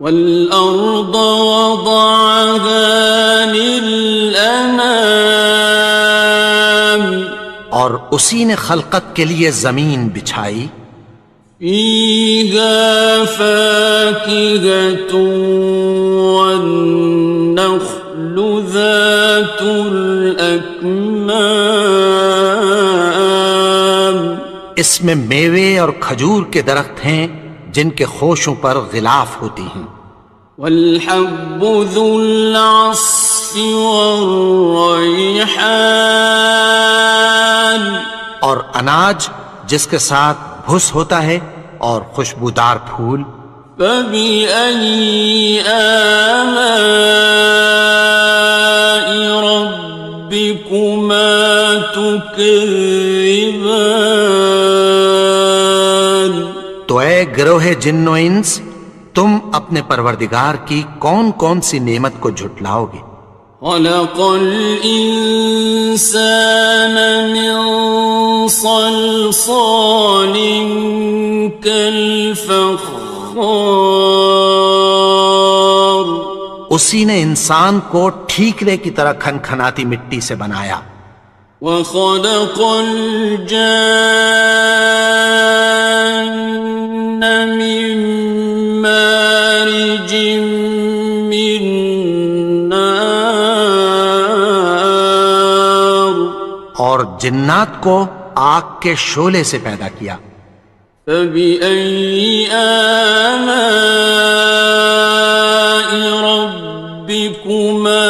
وَالْأَرْضَ وَضَعَهَا لِلْأَنَامِ اور اسی نے خلقت کے لیے زمین بچھائی۔ فِيهَا فَاكِهَةٌ وَالنَّخْلُ ذَاتُ الْأَكْمَامِ اس میں میوے اور کھجور کے درخت ہیں جن کے خوشوں پر غلاف ہوتی ہیں۔ وَالْحَبُّ ذُو الْعَصْفِ وَالرَّيْحَانِ اور اناج جس کے ساتھ بھس ہوتا ہے اور خوشبودار پھول۔ فَبِأَيِّ آلَاءِ رَبِّكُمَا تُكَذِّبَانِ تو اے گروہ جن و انس، تم اپنے پروردگار کی کون کون سی نعمت کو جھٹلاؤ گے؟ خلق الإنسان من صلصال كالفخار اسی نے انسان کو ٹھیکرے کی طرح کھنکھناتی مٹی سے بنایا۔ وخلق الجان من مارج من نار اور جنات کو آگ کے شعلے سے پیدا کیا۔ فبأي آلاء ربكما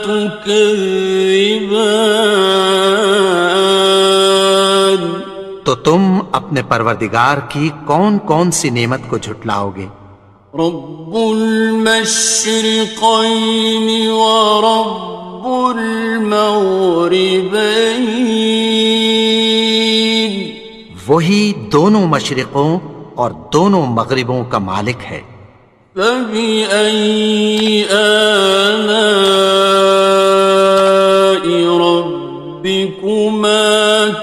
تكذبان تم اپنے پروردگار کی کون کون سی نعمت کو جھٹلاؤ گے؟ رب المشرقين ورب المغربين وہی دونوں مشرقوں اور دونوں مغربوں کا مالک ہے۔ فبأي آلاء ربكما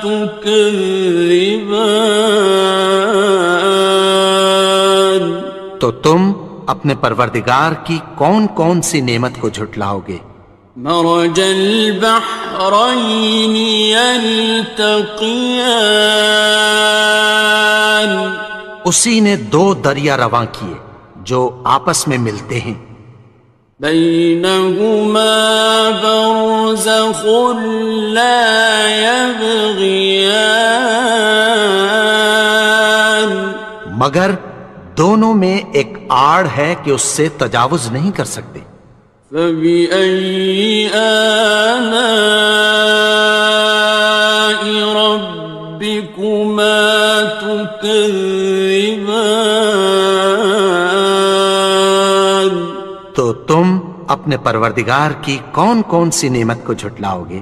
تكذبان تو تم اپنے پروردگار کی کون کون سی نعمت کو جھٹلاؤ گے؟ مرج البحرين يلتقيان اسی نے دو دریا رواں کیے جو آپس میں ملتے ہیں، بينهما برزخ لا يبغيان مگر دونوں میں ایک آڑ ہے کہ اس سے تجاوز نہیں کر سکتے۔ فبأي آلاء ربكما تكذبان تو تم اپنے پروردگار کی کون کون سی نعمت کو جھٹلاؤ گے؟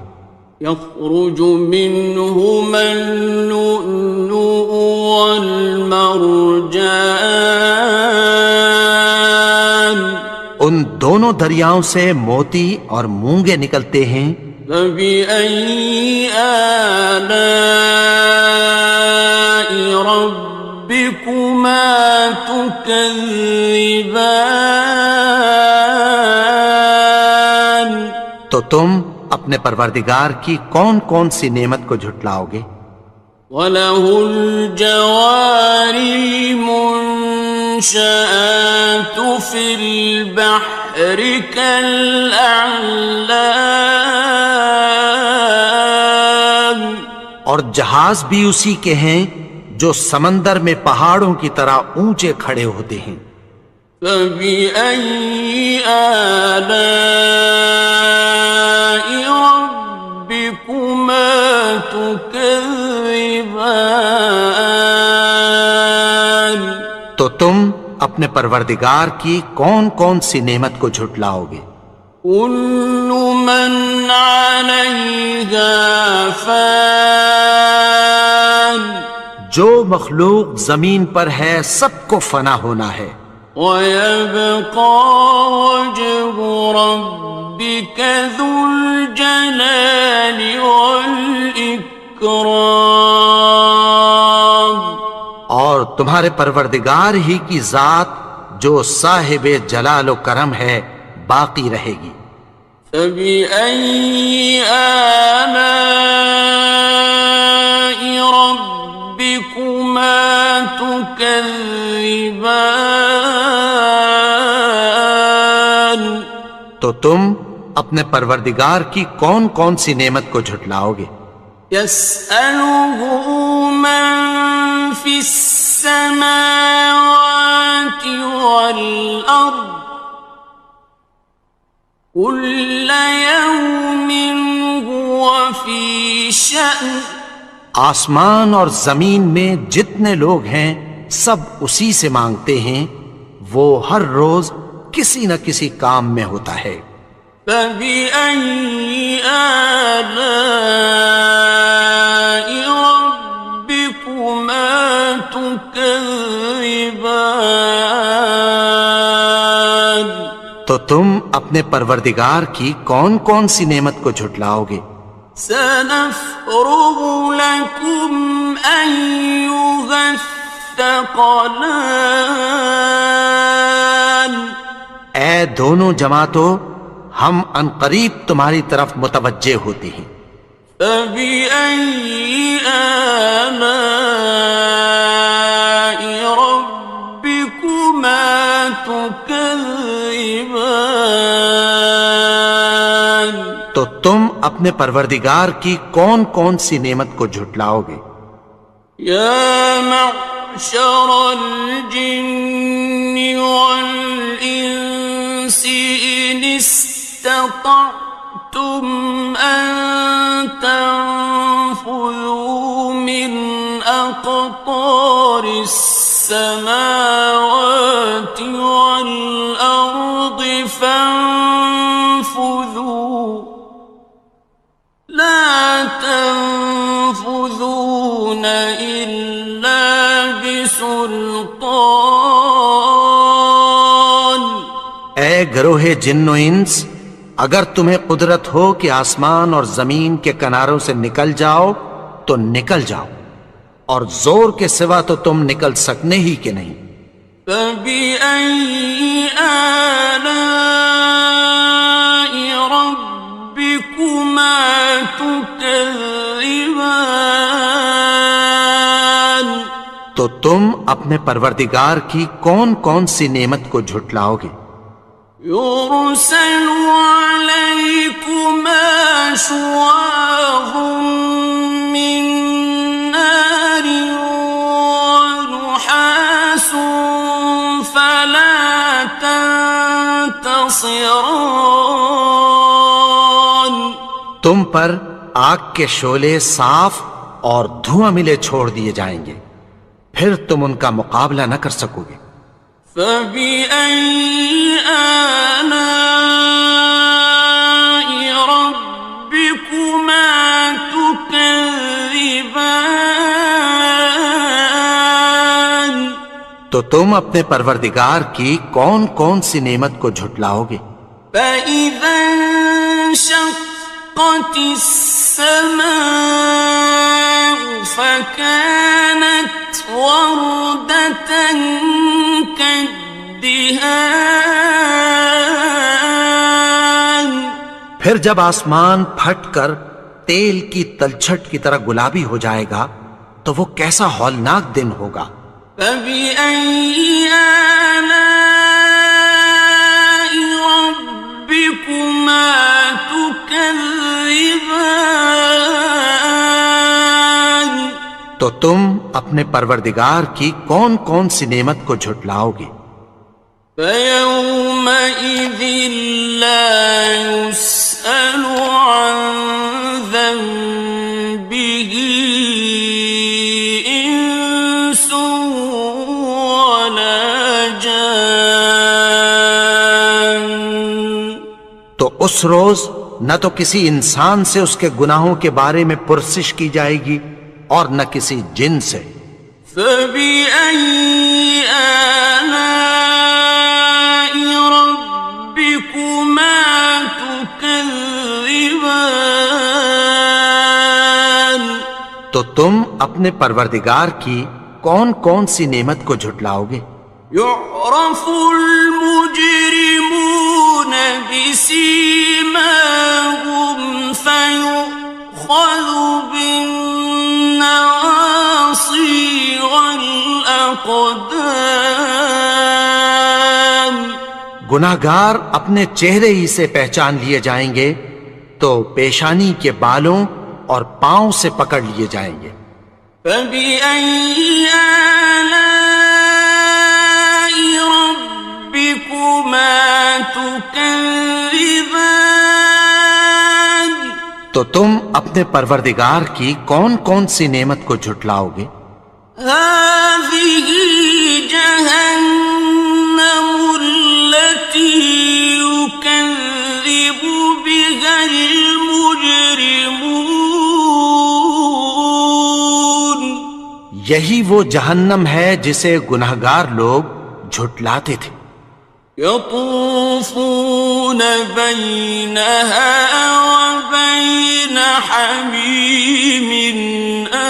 يخرج منهما اللؤلؤ والمرجان ان دونوں دریاؤں سے موتی اور مونگے نکلتے ہیں۔ فبأي آلاء ربكما تكذبان تو تم اپنے پروردگار کی کون کون سی نعمت کو جھٹلاؤ گے؟ وَلَهُ الْجَوَارِ الْمُنشَآتُ فِي الْبَحْرِ كَالْأَعْلَامِ اور جہاز بھی اسی کے ہیں جو سمندر میں پہاڑوں کی طرح اونچے کھڑے ہوتے ہیں۔ فَبِأَيِّ آلَاءِ رَبِّكُمَا تُكَذِّبَانِ تو تم اپنے پروردگار کی کون کون سی نعمت کو جھٹلاؤ گے؟ كُلُّ مَنْ عَلَيْهَا فَانٍ جو مخلوق زمین پر ہے سب کو فنا ہونا ہے، وَيَبْقَى وَجْهُ رَبِّكَ ذُو الْجَلَالِ وَالْإِكْرَامِ اور تمہارے پروردگار ہی کی ذات جو صاحب جلال و کرم ہے باقی رہے گی۔ فَبِأَيِّ آلَاءِ رَبِّكُمَا تُكَذِّبَانِ تو تم اپنے پروردگار کی کون کون سی نعمت کو جھٹلاؤ گے؟ يَسْأَلُهُ مَن فِي السَّمَاوَاتِ وَالْأَرْضِ كُلَّ يَوْمٍ هُوَ فِي شَأْنٍ آسمان اور زمین میں جتنے لوگ ہیں سب اسی سے مانگتے ہیں، وہ ہر روز کسی نہ کسی کام میں ہوتا ہے۔ فَبِأَيِّ آلَاءِ رَبِّكُمَا تُكَذِّبَانِ تو تم اپنے پروردگار کی کون کون سی نعمت کو جھٹلاؤ گے؟ سَنَفْرُغُ لَكُمْ أَيُّهَ الثَّقَلَانِ اے دونوں جماعتوں، ہم عنقریب تمہاری طرف متوجہ ہوتے ہیں۔ فَبِأَيِّ آلَاءِ رَبِّكُمَا تُكَذِّبَانِ تو تم اپنے پروردگار کی کون کون سی نعمت کو جھٹلاؤ گے؟ يَا مَعْشَرَ الْجِنِّ وَالْإِنسِ إِنِ اسْتَطَعْتُمْ أَن تَنفُذُوا مِنْ أَقْطَارِ السماوات والأرض فانفذوا لا تنفذون إلا بسلطان. اے گروہ جن و انس، اگر تمہیں قدرت ہو کہ آسمان اور زمین کے کناروں سے نکل جاؤ تو نکل جاؤ، اور زور کے سوا تو تم نکل سکنے ہی کہ نہیں. فَبِأَيِّ آلَاءِ رَبِّكُمَا تُكَذِّبَانِ. تو تم اپنے پروردگار کی کون کون سی نعمت کو جھٹلاؤ گے؟ يُرْسَلُ عَلَيْكُمَا شُوَاظٌ مِّن نَّارٍ وَنُحَاسٌ فَلَا تَنتَصِرَانِ. تم پر آگ کے شعلے صاف اور دھواں ملے چھوڑ دیے جائیں گے، پھر تم ان کا مقابلہ نہ کر سکو گے. فَبِأَيِّ آلَاءِ رَبِّكُمَا تُكَذِّبَانِ. تو تم اپنے پروردگار کی کون کون سی نعمت کو جھٹلاؤ گے؟ فَإِذَا انشَقَّتِ السَّمَاءُ فَكَانَتْ وَرْدَةً كَالدِّهَانِ. پھر جب آسمان پھٹ کر تیل کی تلچھٹ کی طرح گلابی ہو جائے گا تو وہ کیسا ہولناک دن ہوگا. فَبِأَيِّ آلَاءِ رَبِّكُمَا تُكَذِّبَانِ. تو تم اپنے پروردگار کی کون کون سی نعمت کو جھٹلاؤ گے؟ فَيَوْمَئِذٍ لَا يُسْأَلُ عَنْ ذَنبِهِ إِنسٌ وَلَا جَانٌ. تو اس روز نہ تو کسی انسان سے اس کے گناہوں کے بارے میں پرسش کی جائے گی اور نہ کسی جن سے. فَبِأَيِّ آلَاءِ رَبِّكُمَا تُكَذِّبَانِ. تو تم اپنے پروردگار کی کون کون سی نعمت کو جھٹلاؤ گے؟ يُعْرَفُ الْمُجْرِمُونَ بِسِيمَاهُمْ فَيُؤْخَذُ بِالنَّوَاصِي وَالْأَقْدَامِ. گناہگار اپنے چہرے ہی سے پہچان لیے جائیں گے تو پیشانی کے بالوں اور پاؤں سے پکڑ لیے جائیں گے. فَبِأَيِّ آلَاءِ رَبِّكُمَا تُكَذِّبَانِ. تو تم اپنے پروردگار کی کون کون سی نعمت کو جھٹلاؤ گے؟ هَٰذِهِ جَهَنَّمُ الَّتِي يُكَذِّبُ بِهَا الْمُجْرِمُونَ. یہی وہ جہنم ہے جسے گناہگار لوگ جھٹلاتے تھے. يَطُوفُونَ بَيْنَهَا وَبَيْنَ حَمِيمٍ آنٍ.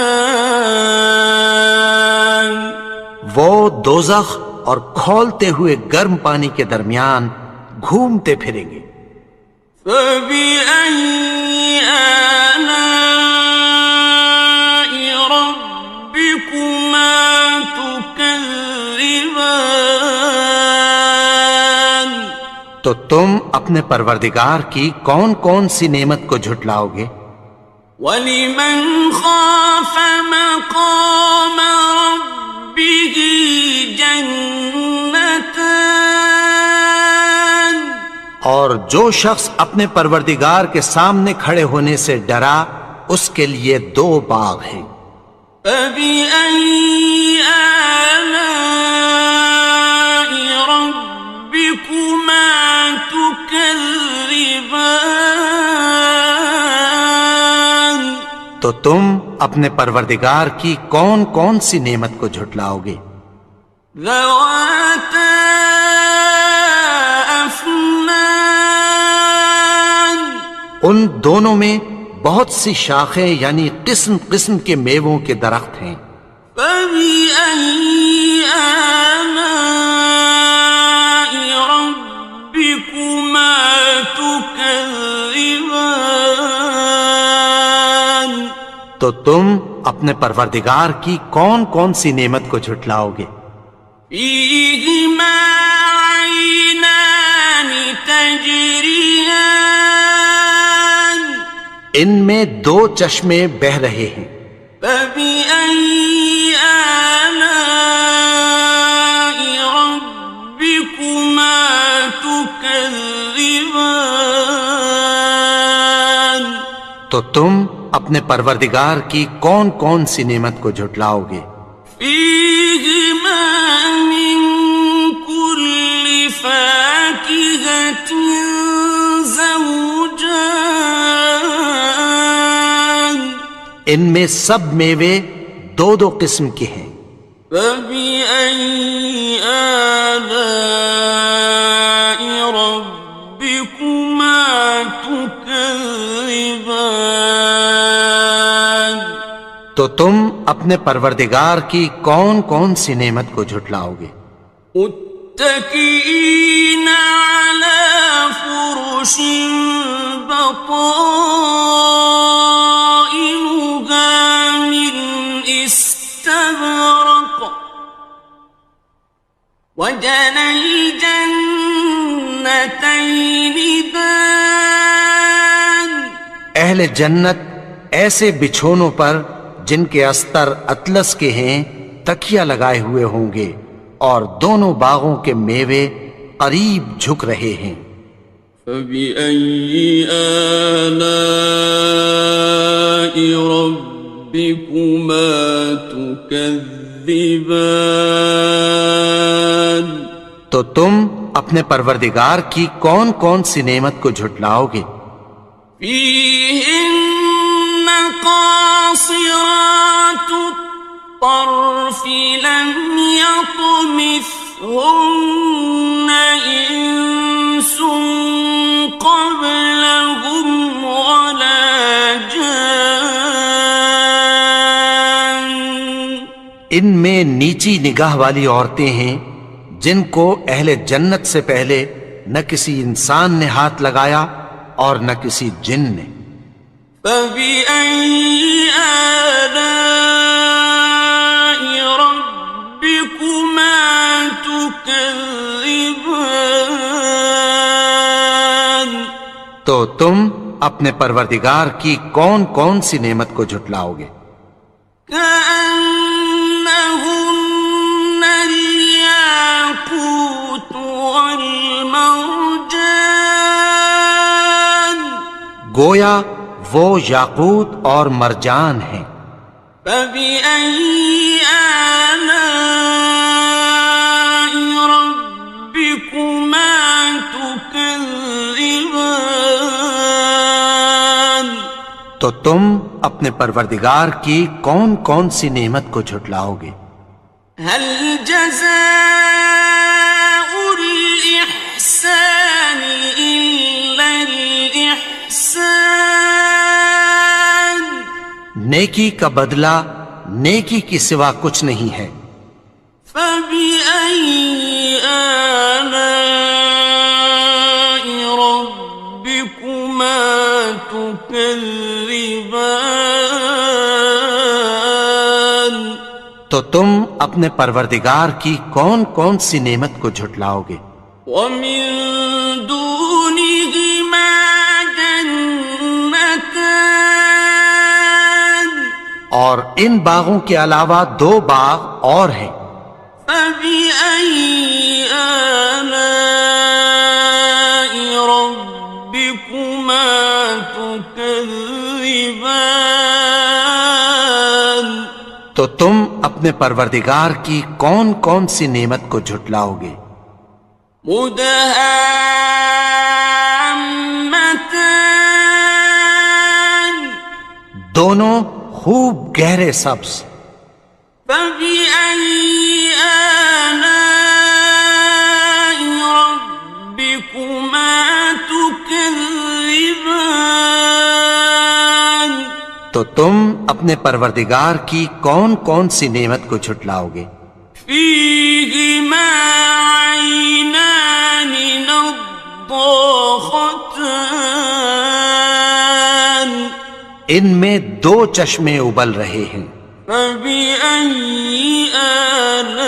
وہ دوزخ اور کھولتے ہوئے گرم پانی کے درمیان گھومتے پھریں گے. فَبِأَيِّ آلَاءِ رَبِّكُمَا تُكَذِّبَانِ. تو تم اپنے پروردگار کی کون کون سی نعمت کو جھٹلاؤ گے؟ وَلِمَنْ خَافَ مَقَامَ رَبِّهِ جَنَّتَانِ. اور جو شخص اپنے پروردگار کے سامنے کھڑے ہونے سے ڈرا اس کے لیے 2 باغ ہیں. فَبِأَيِّ آلاء ربكما تكذبان تو تم اپنے پروردگار کی کون کون سی نعمت کو جھٹلاؤ گے؟ ذواتا افنان ان دونوں میں بہت سی شاخیں یعنی قسم قسم کے میووں کے درخت ہیں۔ فبأي آلاء ربكما تكذبان تو تم اپنے پروردگار کی کون کون سی نعمت کو جھٹلاؤ گے؟ فيهما عينان تجريان ان میں دو چشمے بہہ رہے ہیں۔ فبأي آلاء ربكما تكذبان تو تم اپنے پروردگار کی کون کون سی نعمت کو جھٹلاؤ گے؟ فيهما من كل فاكهة زوجان ان میں سب میوے دو دو قسم کے ہیں۔ فبأي آلاء ربكما تكذبان تو تم اپنے پروردگار کی کون کون سی نعمت کو جھٹلاؤ گے؟ متكئين على فرش بطائنها من استبرق وجنى الجنتين دان اہل جنت ایسے بچھونوں پر جن کے استر اطلس کے ہیں تکیہ لگائے ہوئے ہوں گے اور دونوں باغوں کے میوے قریب جھک رہے ہیں۔ فبأي آلاء ربكما تكذبان تو تم اپنے پروردگار کی کون کون سی نعمت کو جھٹلاؤ گے؟ فيهن قاصرات الطرف لم يطمثهن إنس قبلهم ولا جان ان میں نیچی نگاہ والی عورتیں ہیں جن کو اہل جنت سے پہلے نہ کسی انسان نے ہاتھ لگایا اور نہ کسی جن نے۔ فبأي آلاء ربكما تكذبان تو تم اپنے پروردگار کی کون کون سی نعمت کو جھٹلاؤ گے؟ كأنهن الياقوت والمرجان گویا وہ یاقوت اور مرجان ہیں۔ فبأي آلاء ربكما تكذبان تو تم اپنے پروردگار کی کون کون سی نعمت کو جھٹلاؤ گے؟ هل جزاء الإحسان إلا الإحسان نیکی کا بدلہ نیکی کی سوا کچھ نہیں ہے۔ فبأي آلاء ربكما تكذبان تو تم اپنے پروردگار کی کون کون سی نعمت کو جھٹلاؤ گے؟ ومن دونهما جنتان اور ان باغوں کے علاوہ دو باغ اور ہیں۔ فبأي آلاء ربكما تكذبان تو تم اپنے اپنے پروردگار کی کون کون سی نعمت کو جھٹلاؤ گے؟ مدہامتان دونوں خوب گہرے سبز. فبأي آلاء ربكما تكذبان تو تم اپنے پروردگار کی کون کون سی نعمت کو جھٹلاؤ گے؟ فيهما عينان نضاختان ان میں دو چشمے ابل رہے ہیں. فبأي آلاء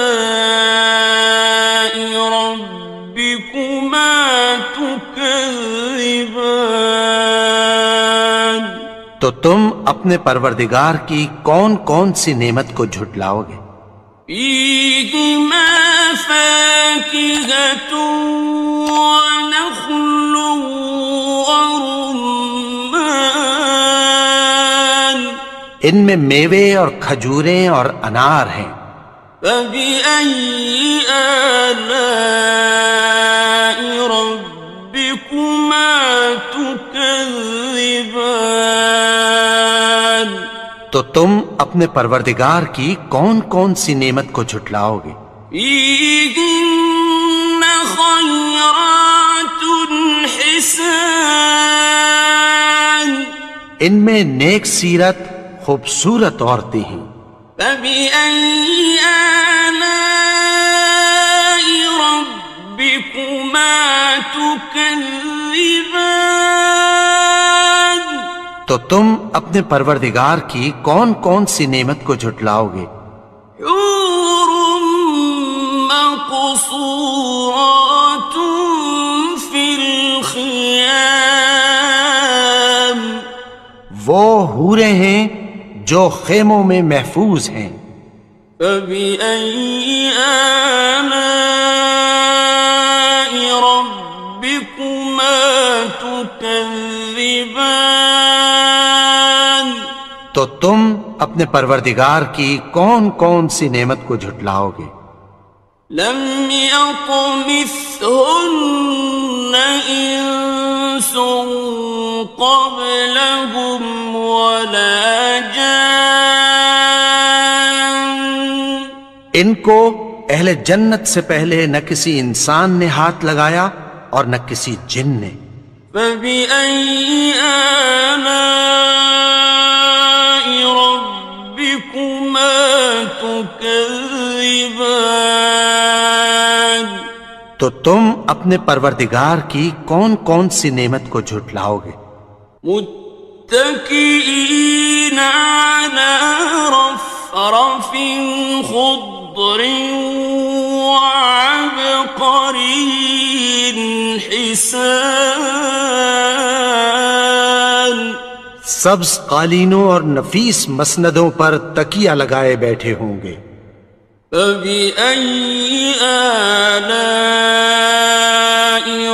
ربكما تكذبان تو تم اپنے پروردگار کی کون کون سی نعمت کو جھٹلاؤ گے؟ فيهما فاكهة ونخل ورمان ان میں میوے اور کھجوریں اور انار ہیں. فبأي آلاء ربكما تكذبان تو تم اپنے پروردگار کی کون کون سی نعمت کو جھٹلاؤ گے؟ فيهن خيرات حسان ان میں نیک سیرت خوبصورت عورتیں ہیں. فبأي آلاء ربكما تكذبان تو تم اپنے پروردگار کی کون کون سی نعمت کو جھٹلاؤ گے؟ حور مقصورات في الخيام وہ حوریں ہیں جو خیموں میں محفوظ ہیں. فبأي آلاء ربكما تكذبان تو تم اپنے پروردگار کی کون کون سی نعمت کو جھٹلاؤ گے؟ لم يطمثهن إنس قبلهم ولا جان ان کو اہل جنت سے پہلے نہ کسی انسان نے ہاتھ لگایا اور نہ کسی جن نے. فبأي آلاء ربكما تكذبان تو تم اپنے پروردگار کی کون کون سی نعمت کو جھٹلاؤ گے؟ متكئين على رفرف خضر وعبقري حسان سبز قالینوں اور نفیس مسندوں پر تکیہ لگائے بیٹھے ہوں گے. فبأي آلاء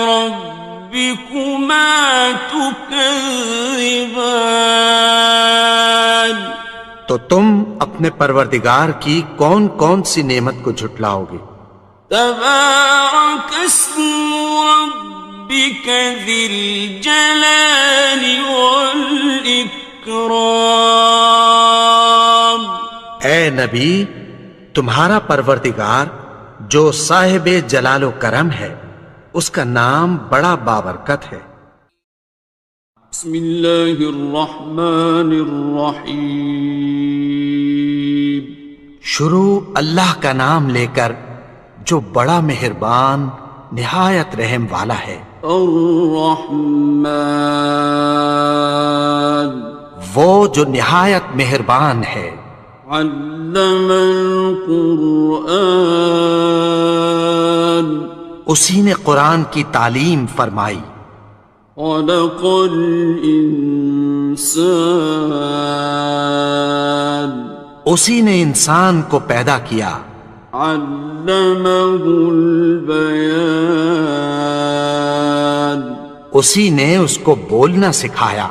ربكما تكذبان تو تم اپنے پروردگار کی کون کون سی نعمت کو جھٹلاؤ گے؟ تبارك اسم ربك ذي الجلال والإكرام اے نبی، تمہارا پروردگار جو صاحب جلال و کرم ہے اس کا نام بڑا بابرکت ہے. بسم اللہ الرحمن الرحیم شروع اللہ کا نام لے کر جو بڑا مہربان نہایت رحم والا ہے. الرحمن وہ جو نہایت مہربان ہے. علم القرآن اسی نے قرآن کی تعلیم فرمائی. خلق الانسان اسی نے انسان کو پیدا کیا. علمہ البیان اسی نے اس کو بولنا سکھایا.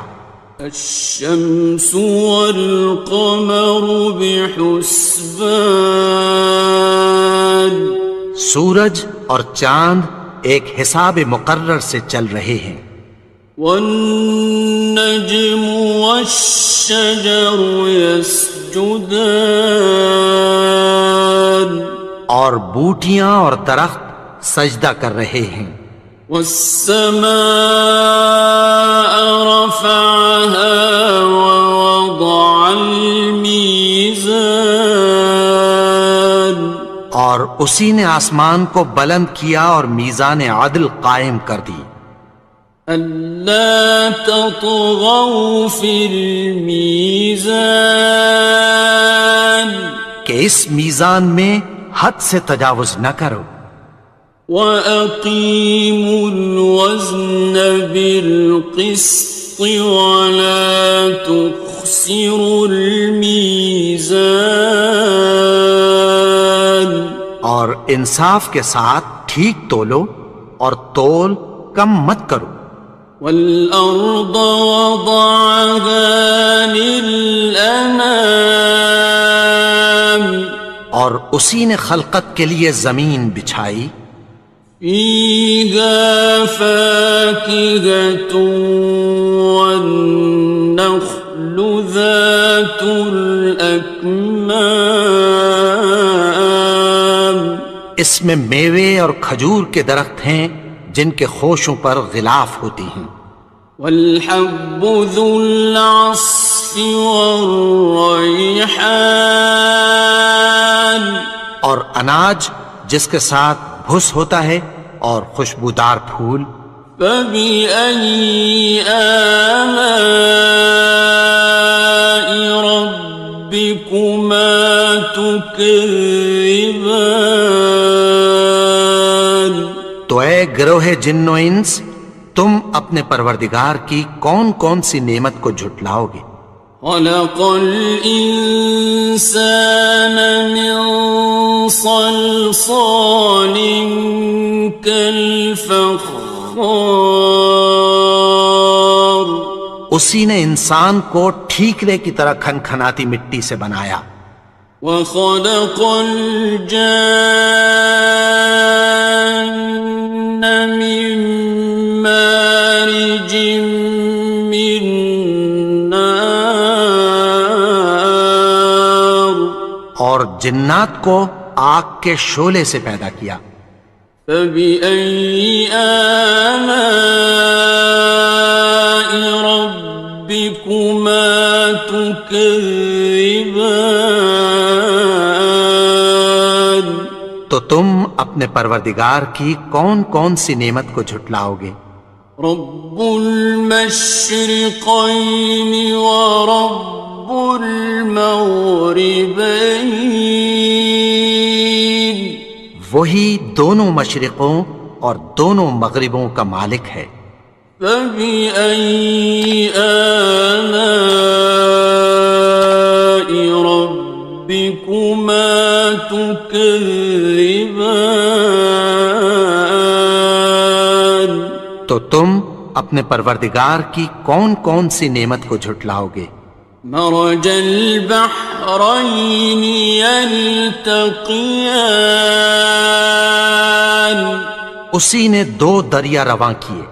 الشمس والقمر بحسبان سورج اور چاند ایک حساب مقرر سے چل رہے ہیں. والنجم والشجر يسجدان اور بوٹیاں اور درخت سجدہ کر رہے ہیں. والسماء رفعها ووضع الميزان اور اسی نے آسمان کو بلند کیا اور میزان عدل قائم کر دی. ألا تطغوا في الميزان کہ اس میزان میں حد سے تجاوز نہ کرو. وَأَقِيمُوا الْوَزْنَ بِالْقِسْطِ وَلَا تُخْسِرُوا الْمِيزَانَ اور انصاف کے ساتھ ٹھیک تولو اور تول کم مت کرو. وَالْأَرْضَ وَضَعَهَا لِلْأَنَامِ اور اسی نے خلقت کے لیے زمین بچھائی. فِيهَا فَاكِهَةٌ وَالنَّخْلُ ذَاتُ الْأَكْمَامِ اس میں میوے اور کھجور کے درخت ہیں جن کے خوشوں پر غلاف ہوتی ہیں. وَالْحَبُّ ذُو الْعَصْفِ وَالرَّيْحَانِ اور اناج جس کے ساتھ بھس ہوتا ہے اور خوشبودار پھول. فَبِأَيِّ آلَاءِ رَبِّكُمَا تُكَذِّبَانِ تو اے گروہ جن و انس تم اپنے پروردگار کی کون کون سی نعمت کو جھٹلاؤ گے. خَلَقَ الْإِنسَانَ مِنْ صَلْصَالٍ كَالْفَخَّارِ اسی نے انسان کو ٹھیکرے کی طرح کھنکھناتی مٹی سے بنایا. وَخَلَقَ الْجَانَّ مِن مَّارِجٍ مِّن نَّارٍ اور جنات کو آگ کے شعلے سے پیدا کیا. فَبِأَيِّ آلَاءِ رَبِّكُمَا تُكَذِّبَانِ تو تم اپنے پروردگار کی کون کون سی نعمت کو جھٹلاؤ گے. رب المشرقين ورب المغربين وہی دونوں مشرقوں اور دونوں مغربوں کا مالک ہے. فبأي آلاء ربكما تكذبان تو تم اپنے پروردگار کی کون کون سی نعمت کو جھٹلاؤ گے. مرج البحرين يلتقيان اسی نے دو دریا رواں کیے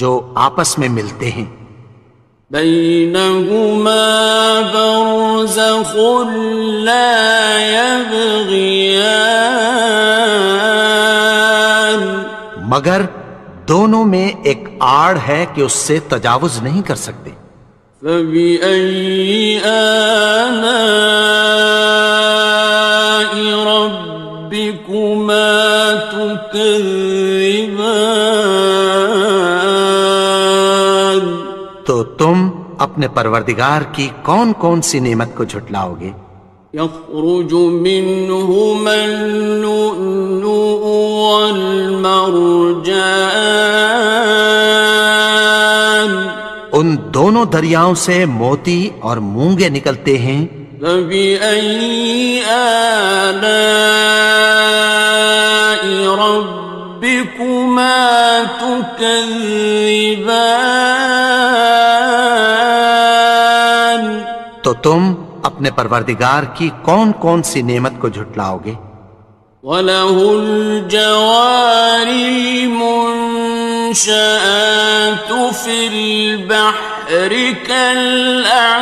جو آپس میں ملتے ہیں. بينهما برزخ لا يبغيان مگر دونوں میں ایک آڑ ہے کہ اس سے تجاوز نہیں کر سکتے. فبأي آلاء ربكما تكذبان تو تم اپنے پروردگار کی کون کون سی نعمت کو جھٹلاؤ گے. يخرج منهما اللؤلؤ والمرجان ان دونوں دریاؤں سے موتی اور مونگے نکلتے ہیں. فبأي آلاء ربكما تكذبان تم اپنے پروردگار کی کون کون سی نعمت کو جھٹلاؤ گے؟ وَلَهُ الْجَوَارِ الْمُنشَآتُ فِي الْبَحْرِ كَالْأَعْلَامِ،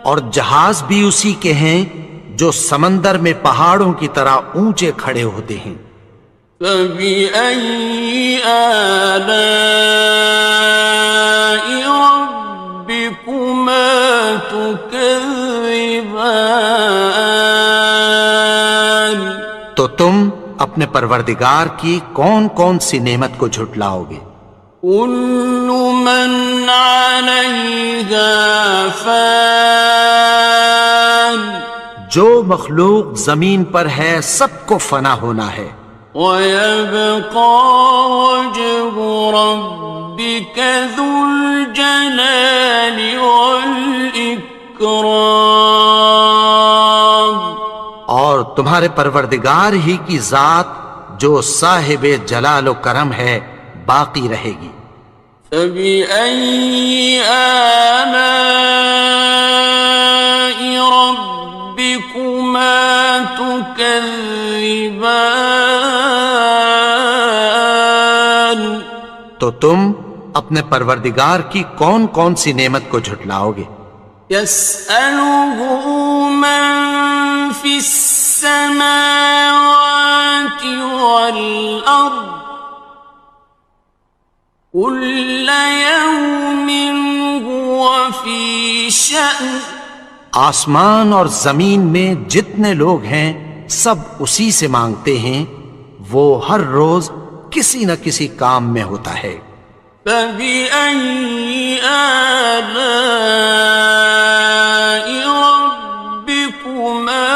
اور جہاز بھی اسی کے ہیں جو سمندر میں پہاڑوں کی طرح اونچے کھڑے ہوتے ہیں۔ فَبِأَيِّ آلَاءِ رَبِّكُمَا تُكَذِّبَانِ، تو تم اپنے پروردگار کی کون کون سی نعمت کو جھٹلاؤ گے؟ كُلُّ مَنْ عَلَيْهَا فَانٍ، جو مخلوق زمین پر ہے سب کو فنا ہونا ہے، وَيَبْقَى وَجْهُ رَبِّكَ ذُو الْجَلَالِ وَالْإِكْرَامِ، اور تمہارے پروردگار ہی کی ذات جو صاحب جلال و کرم ہے باقی رہے گی۔ فَبِأَيِّ آلَاءِ رَبِّكُمَا تُكَذِّبَانِ، تو تم اپنے پروردگار کی کون کون سی نعمت کو جھٹلاؤ گے؟ يَسْأَلُهُ مَن فِي السَّمَاوَاتِ وَالْأَرْضِ كُلَّ يَوْمٍ هُوَ فِي شَأْنٍ، آسمان اور زمین میں جتنے لوگ ہیں سب اسی سے مانگتے ہیں، وہ ہر روز کسی نہ کسی کام میں ہوتا ہے۔ فَبِأَيِّ آلَاءِ رَبِّكُمَا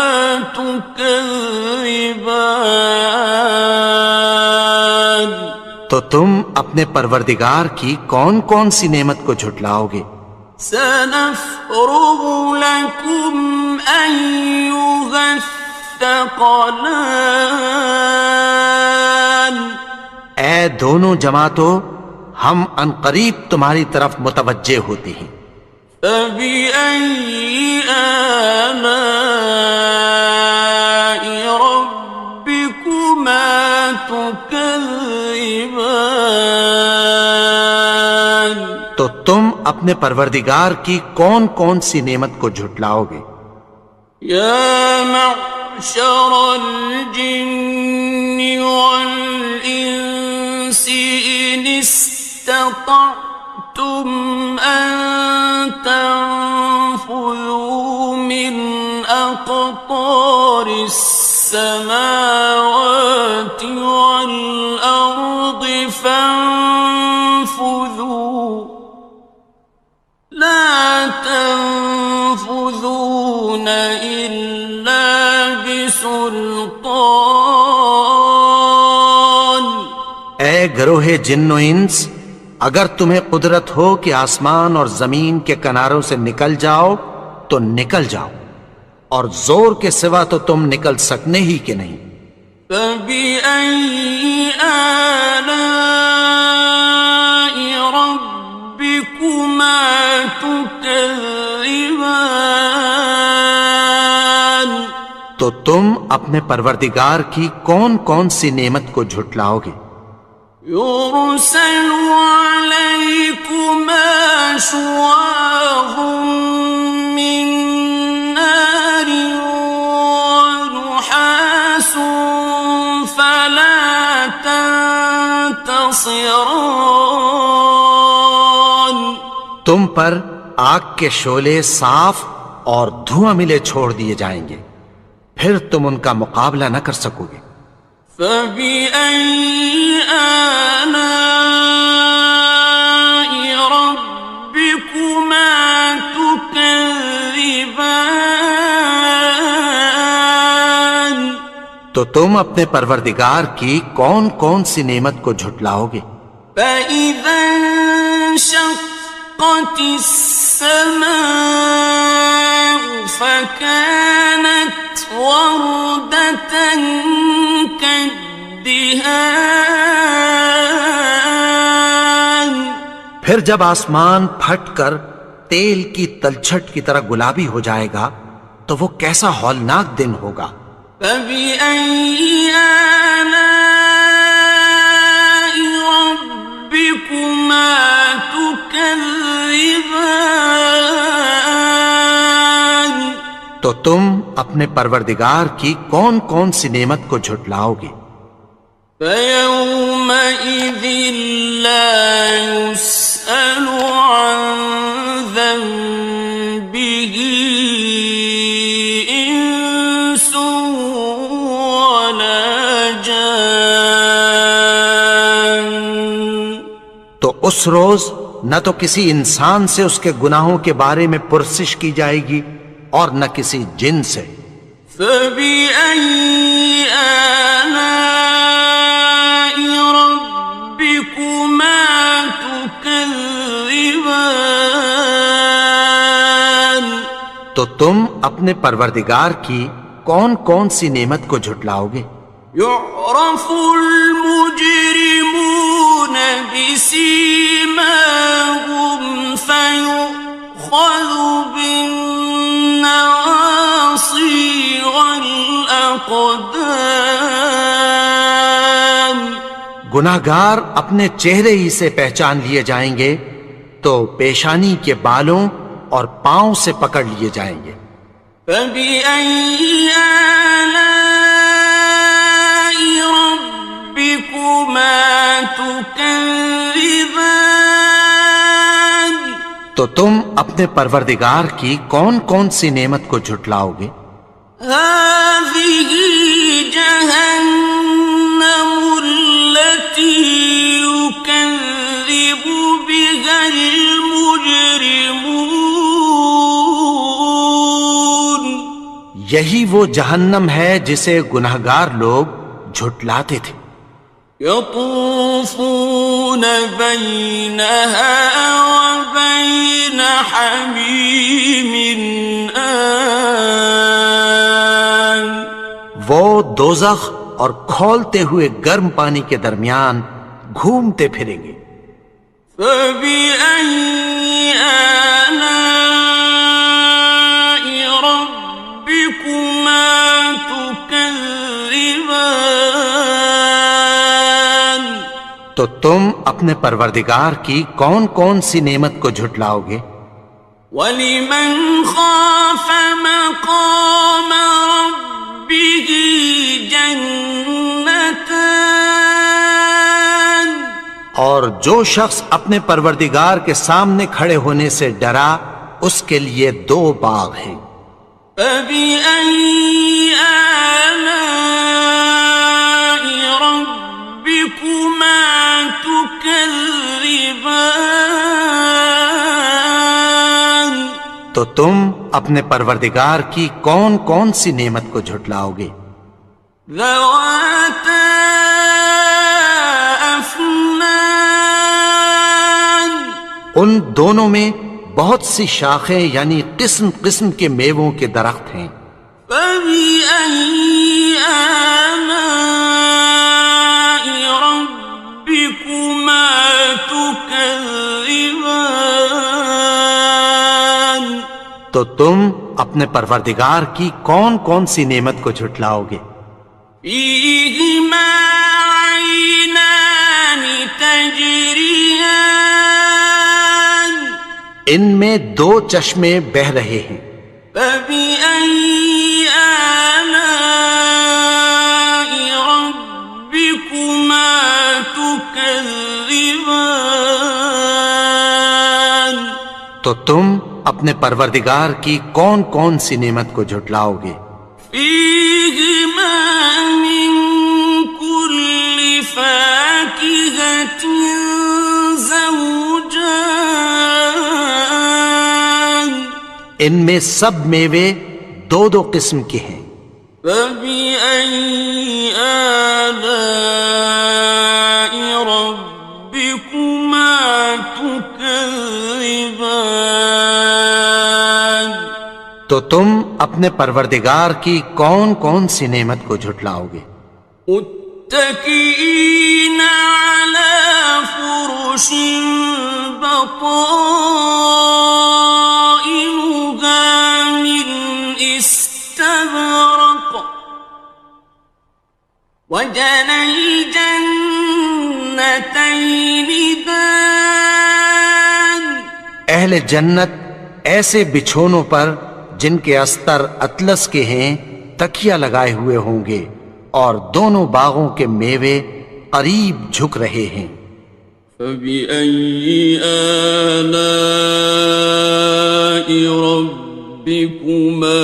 تُكَذِّبَانِ، تو تم اپنے پروردگار کی کون کون سی نعمت کو جھٹلاؤ گے؟ سَنَفْرُغُ لَكُمْ أَيُّهَ الثَّقَلَانِ، اے دونوں جماعتوں، ہم عنقریب تمہاری طرف متوجہ ہوتے ہیں۔ فَبِأَيِّ آلَاءِ رَبِّكُمَا تُكَذِّبَانِ، تو تم اپنے پروردگار کی کون کون سی نعمت کو جھٹلاؤ گے؟ يَا مَعْشَرَ الْجِنِّ وَالْإِنسِ إِنِ اسْتَطَعْتُمْ أَن تَنفُذُوا مِنْ أَقْطَارِ السَّمَاوَاتِ وَالْأَرْضِ فَانفُذُوا لَا تَنفُذُونَ إِلَّا بِسُلْطَانٍ، اے گروہ جن و انس، اگر تمہیں قدرت ہو کہ آسمان اور زمین کے کناروں سے نکل جاؤ تو نکل جاؤ، اور زور کے سوا تو تم نکل سکنے ہی کہ نہیں۔ فَبِأَيِّ آلَاءِ رَبِّكُمَا تُكَذِّبَانِ، تو تم اپنے پروردگار کی کون کون سی نعمت کو جھٹلاؤ گے؟ يُرْسَلُ عَلَيْكُمَا شُوَاظٌ مِّن نَّارٍ وَنُحَاسٌ فَلَا تَنتَصِرَانِ، تم پر آگ کے شعلے صاف اور دھواں ملے چھوڑ دیے جائیں گے، پھر تم ان کا مقابلہ نہ کر سکو گے۔ فَبِأَيِّ آلَاءِ رَبِّكُمَا تُكَذِّبَانِ، تو تم اپنے پروردگار کی کون کون سی نعمت کو جھٹلاؤ گے؟ فَإِذَا انشَقَّتِ السَّمَاءُ فَكَانَتْ وَرْدَةً كَالدِّهَانِ، پھر جب آسمان پھٹ کر تیل کی تلچھٹ کی طرح گلابی ہو جائے گا تو وہ کیسا ہولناک دن ہوگا۔ فَبِأَيِّ آلَاءِ رَبِّكُمَا تُكَذِّبَانِ، تو تم اپنے پروردگار کی کون کون سی نعمت کو جھٹلاؤ گے؟ فَيَوْمَئِذٍ لَا يُسْأَلُ عَنْ ذَنبِهِ إِنسٌ وَلَا جَانٌ، تو اس روز نہ تو کسی انسان سے اس کے گناہوں کے بارے میں پرسش کی جائے گی اور نہ کسی جن سے۔ فَبِأَيِّ آلَاءِ رَبِّكُمَا تُكَذِّبَانِ، تو تم اپنے پروردگار کی کون کون سی نعمت کو جھٹلاؤ گے؟ يُعْرَفُ الْمُجْرِمُونَ بِسِيمَاهُمْ فَيُؤْخَذُ بِالنَّوَاصِي وَالْأَقْدَامِ، گناہگار اپنے چہرے ہی سے پہچان لیے جائیں گے تو پیشانی کے بالوں اور پاؤں سے پکڑ لیے جائیں گے۔ فَبِأَيِّ آلَاءِ رَبِّكُمَا تُكَذِّبَانِ، تو تم اپنے پروردگار کی کون کون سی نعمت کو جھٹلاؤ گے؟ هَٰذِهِ جَهَنَّمُ الَّتِي يُكَذِّبُ بِهَا الْمُجْرِمُونَ، یہی وہ جہنم ہے جسے گناہگار لوگ جھٹلاتے تھے۔ يَطُوفُونَ بَيْنَهَا وَبَيْنَ حَمِيمٍ آنٍ، وہ دوزخ اور کھولتے ہوئے گرم پانی کے درمیان گھومتے پھریں گے۔ فَبِأَيِّ آلَاءِ رَبِّكُمَا تُكَذِّبَانِ، تو تم اپنے پروردگار کی کون کون سی نعمت کو جھٹلاؤ گے؟ وَلِمَنْ خَافَ مَقَامَ رَبِّهِ جَنَّتَانِ، اور جو شخص اپنے پروردگار کے سامنے کھڑے ہونے سے ڈرا اس کے لیے 2 باغ ہیں۔ فَبِأَيِّ آلَاءِ رَبِّكُمَا تُكَذِّبَانِ، تو تم اپنے پروردگار کی کون کون سی نعمت کو جھٹلاؤ گے؟ ذَوَاتَا أَفْنَانٍ، ان دونوں میں بہت سی شاخیں یعنی قسم قسم کے میووں کے درخت ہیں۔ فَبِأَيِّ آلَاءِ رَبِّكُمَا تُكَذِّبَانِ، تو تم اپنے پروردگار کی کون کون سی نعمت کو جھٹلاؤ گے؟ فِيهِمَا عَيْنَانِ تَجْرِيَانِ، ان میں 2 چشمے بہہ رہے ہیں۔ فَبِأَيِّ آلَاءِ رَبِّكُمَا تُكَذِّبَانِ، تو تم اپنے پروردگار کی کون کون سی نعمت کو جھٹلاؤ گے؟ فِيهِمَا مِن كُلِّ فَاكِهَةٍ زَوْجَانِ، ان میں سب میوے 2 قسم کے ہیں۔ فَبِأَيِّ آلَاءِ رَبِّكُمَا تُكَذِّبَانِ، تو تم اپنے پروردگار کی کون کون سی نعمت کو جھٹلاؤ گے؟ مُتَّكِئِينَ عَلَى فرش بطائنها من استبرق وجنى الجنتين دان. اہل جنت ایسے بچھونوں پر جن کے استر اطلس کے ہیں تکیہ لگائے ہوئے ہوں گے، اور دونوں باغوں کے میوے قریب جھک رہے ہیں. فَبِأَيِّ آلَاءِ رَبِّكُمَا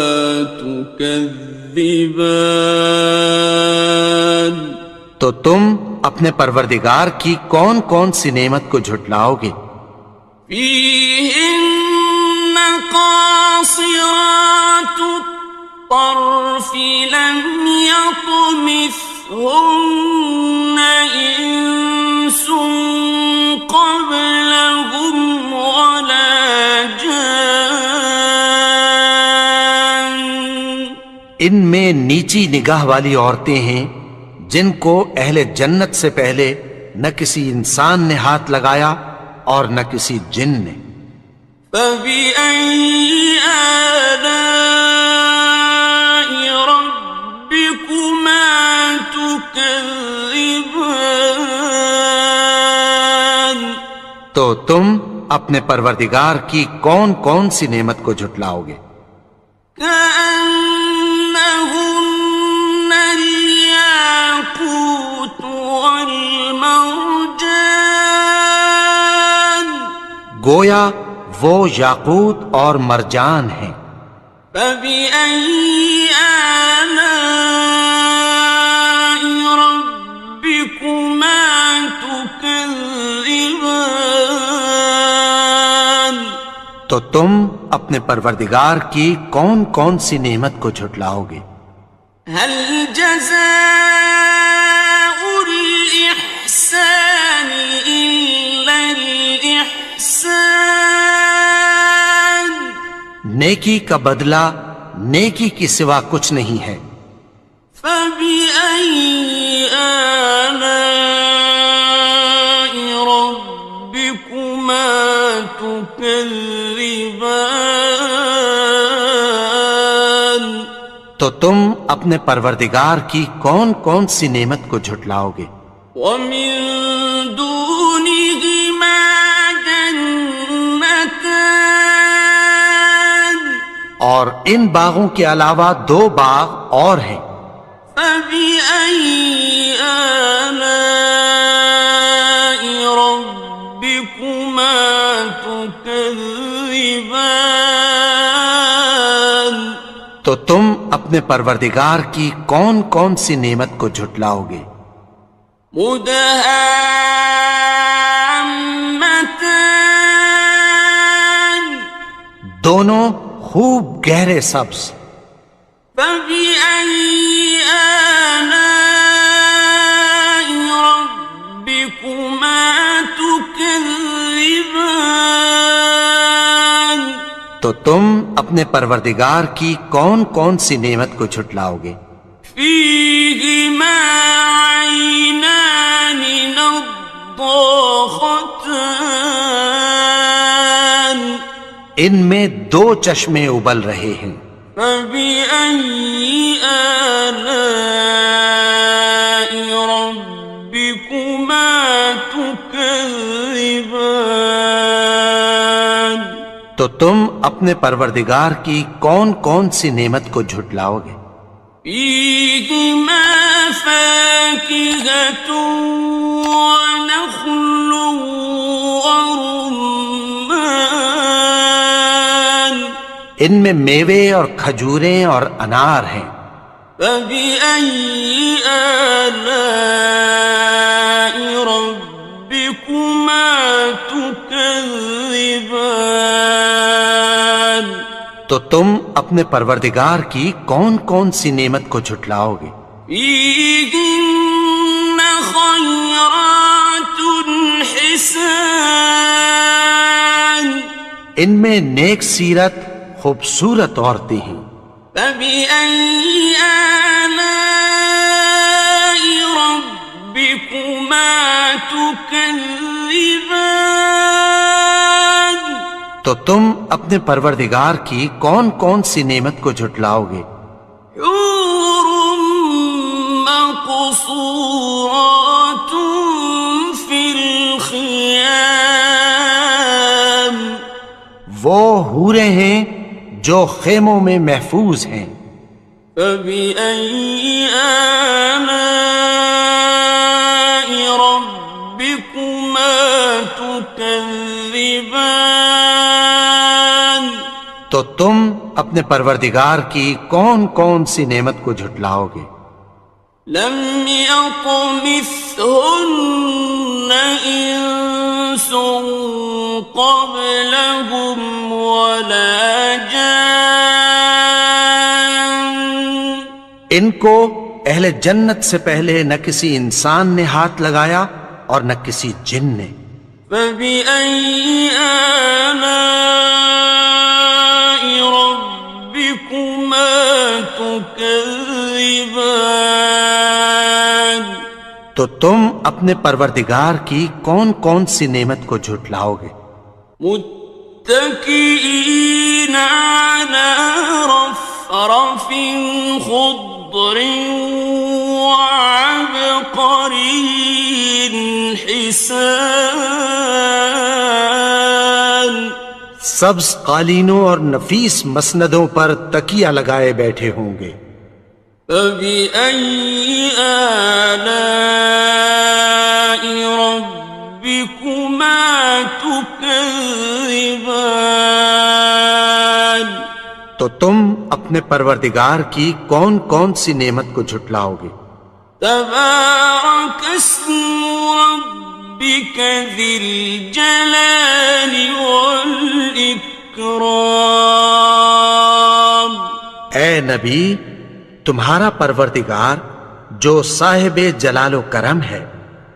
تُكَذِّبَانِ. تو تم اپنے پروردگار کی کون کون سی نعمت کو جھٹلاؤ گے؟ فِيهِنَّ قَاصِرَاتُ الطَّرْفِ لَمْ يَطْمِثْهُنَّ إِنسٌ قَبْلَهُمْ وَلَا جَانٌّ. ان میں نیچی نگاہ والی عورتیں ہیں جن کو اہل جنت سے پہلے نہ کسی انسان نے ہاتھ لگایا اور نہ کسی جن نے. فَبِأَيِّ آلَاءِ رَبِّكُمَا تُكَذِّبَانِ. تو تم اپنے پروردگار کی کون کون سی نعمت کو جھٹلاؤ گے؟ كأنهن الياقوت والمرجان. گویا وہ یاقوت اور مرجان ہیں. فبأي آلاء ربكما تكذبان. تو تم اپنے پروردگار کی کون کون سی نعمت کو جھٹلاؤ گے؟ هل جزاء الإحسان إلا الإحسان. نیکی کا بدلہ نیکی کی سوا کچھ نہیں ہے. فبأي آلاء ربكما تكذبان. تو تم اپنے پروردگار کی کون کون سی نعمت کو جھٹلاؤ گے؟ ومن دونهما جنتان. اور ان باغوں کے علاوہ دو باغ اور ہیں. فبأي آلاء ربكما تكذبان. تو تم اپنے پروردگار کی کون کون سی نعمت کو جھٹلاؤ گے؟ مدهامتان. دونوں خوب گہرے سبز. فبأي آلاء ربكما تكذبان. تو تم اپنے پروردگار کی کون کون سی نعمت کو جھٹلاؤ گے؟ فيهما عينان نضاختان. ان میں دو چشمے ابل رہے ہیں. فبأي آلاء ربكما تكذبان. تو تم اپنے پروردگار کی کون کون سی نعمت کو جھٹلاؤ گے؟ فيهما فاكهة ونخل ورمان. ان میں میوے اور کھجوریں اور انار ہیں. فبأي آلاء ربكما تكذبان. تو تم اپنے پروردگار کی کون کون سی نعمت کو جھٹلاؤ گے؟ فيهن خيرات حسان. ان میں نیک سیرت خوبصورت عورتیں ہیں. فبأي آلاء ربكما تكذبان. تكذبان تو تم اپنے پروردگار کی کون کون سی نعمت کو جھٹلاؤ گے؟ حور مقصورات في الخيام وہ حوریں ہیں جو خیموں میں محفوظ ہیں۔ فبأي آلاء ربكما تكذبان تو تم اپنے پروردگار کی کون کون سی نعمت کو جھٹلاؤ گے؟ لم يطمثهن إنس قبلهم ولا جان ان کو اہل جنت سے پہلے نہ کسی انسان نے ہاتھ لگایا اور نہ کسی جن نے۔ فبأي آلاء ربكما تكذبان تو تم اپنے پروردگار کی کون کون سی نعمت کو جھٹلاؤ گے؟ متكئين على رفرف خضر وعبقري حسان سبز قالینوں اور نفیس مسندوں پر تکیہ لگائے بیٹھے ہوں گے۔ فبأي آلاء ربكما تكذبان تو تم اپنے پروردگار کی کون کون سی نعمت کو جھٹلاؤ گے؟ تبارك اسم ربك ذي الجلال والإكرام اے نبی، تمہارا پروردگار جو صاحب جلال و کرم ہے،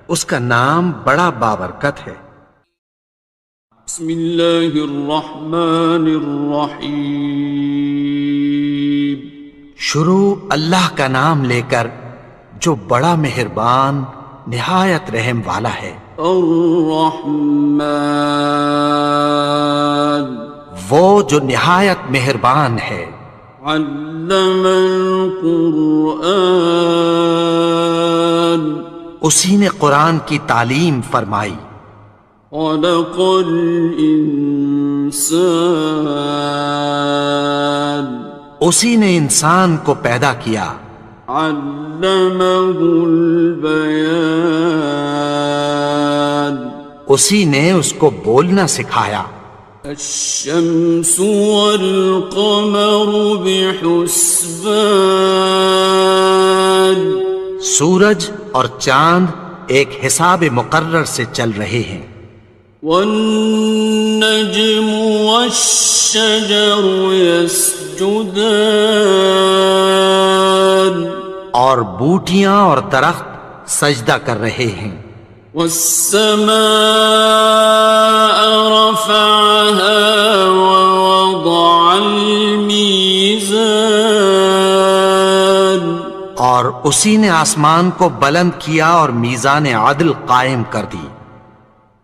اس کا نام بڑا بابرکت ہے۔ بسم اللہ الرحمن الرحیم شروع اللہ کا نام لے کر جو بڑا مہربان نہایت رحم والا ہے۔ الرحمن وہ جو نہایت مہربان ہے۔ علم القرآن اسی نے قرآن کی تعلیم فرمائی۔ خلق الانسان اسی نے انسان کو پیدا کیا۔ علمہ البیان اسی نے اس کو بولنا سکھایا۔ الشمس والقمر بحسبان سورج اور چاند ایک حساب مقرر سے چل رہے ہیں۔ والنجم والشجر يسجدان اور بوٹیاں اور درخت سجدہ کر رہے ہیں۔ والسماء رفعها ووضع الميزان اور اسی نے آسمان کو بلند کیا اور میزان عدل قائم کر دی۔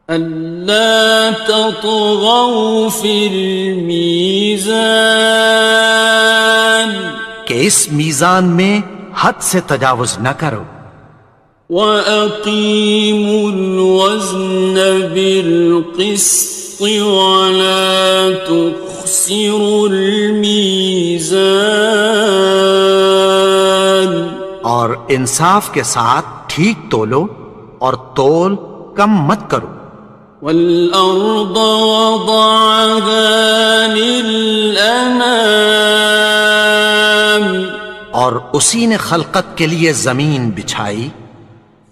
ألا تطغوا في الميزان کہ اس میزان میں حد سے تجاوز نہ کرو۔ وَأَقِيمُوا الْوَزْنَ بِالْقِسْطِ وَلَا تُخْسِرُوا الْمِيزَانَ اور انصاف کے ساتھ ٹھیک تولو اور تول کم مت کرو۔ وَالْأَرْضَ وَضَعَهَا لِلْأَنَامِ اور اسی نے خلقت کے لیے زمین بچھائی۔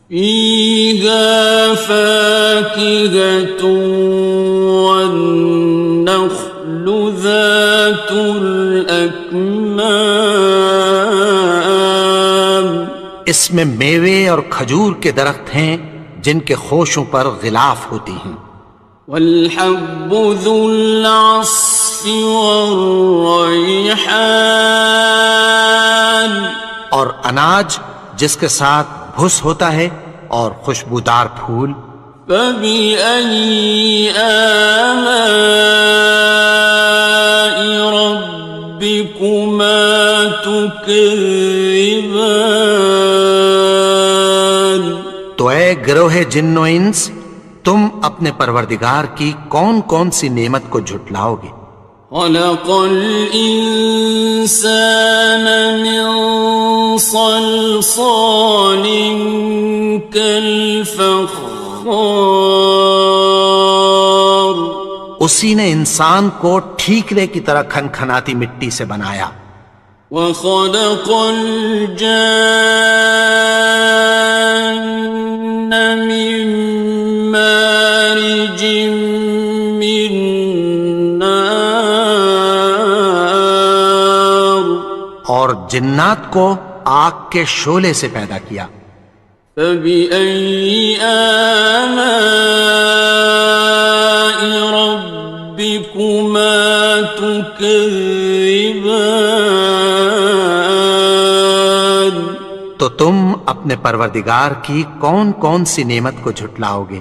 فِيهَا فَاكِهَةٌ وَالنَّخْلُ ذَاتُ الْأَكْمَامِ اس میں میوے اور کھجور کے درخت ہیں جن کے خوشوں پر غلاف ہوتی ہیں۔ وَالْحَبُّ ذُو الْعَصْفِ وَالرَّيْحَانِ اور اناج جس کے ساتھ بھس ہوتا ہے اور خوشبودار پھول۔ فبأي آلاء ربكما تكذبان؟ تو اے گروہ جن و انس، تم اپنے پروردگار کی کون کون سی نعمت کو جھٹلاؤ گے؟ خلق الإنسان من صلصال كالفخار، اسی نے انسان کو ٹھیکرے کی طرح کھنکھناتی مٹی سے بنایا۔ وخلق الجان من مارج من نار، اور جنات کو آگ کے شعلے سے پیدا کیا۔ فبأي آلاء ربكما تكذبان؟ تو تم اپنے پروردگار کی کون کون سی نعمت کو جھٹلاؤ گے؟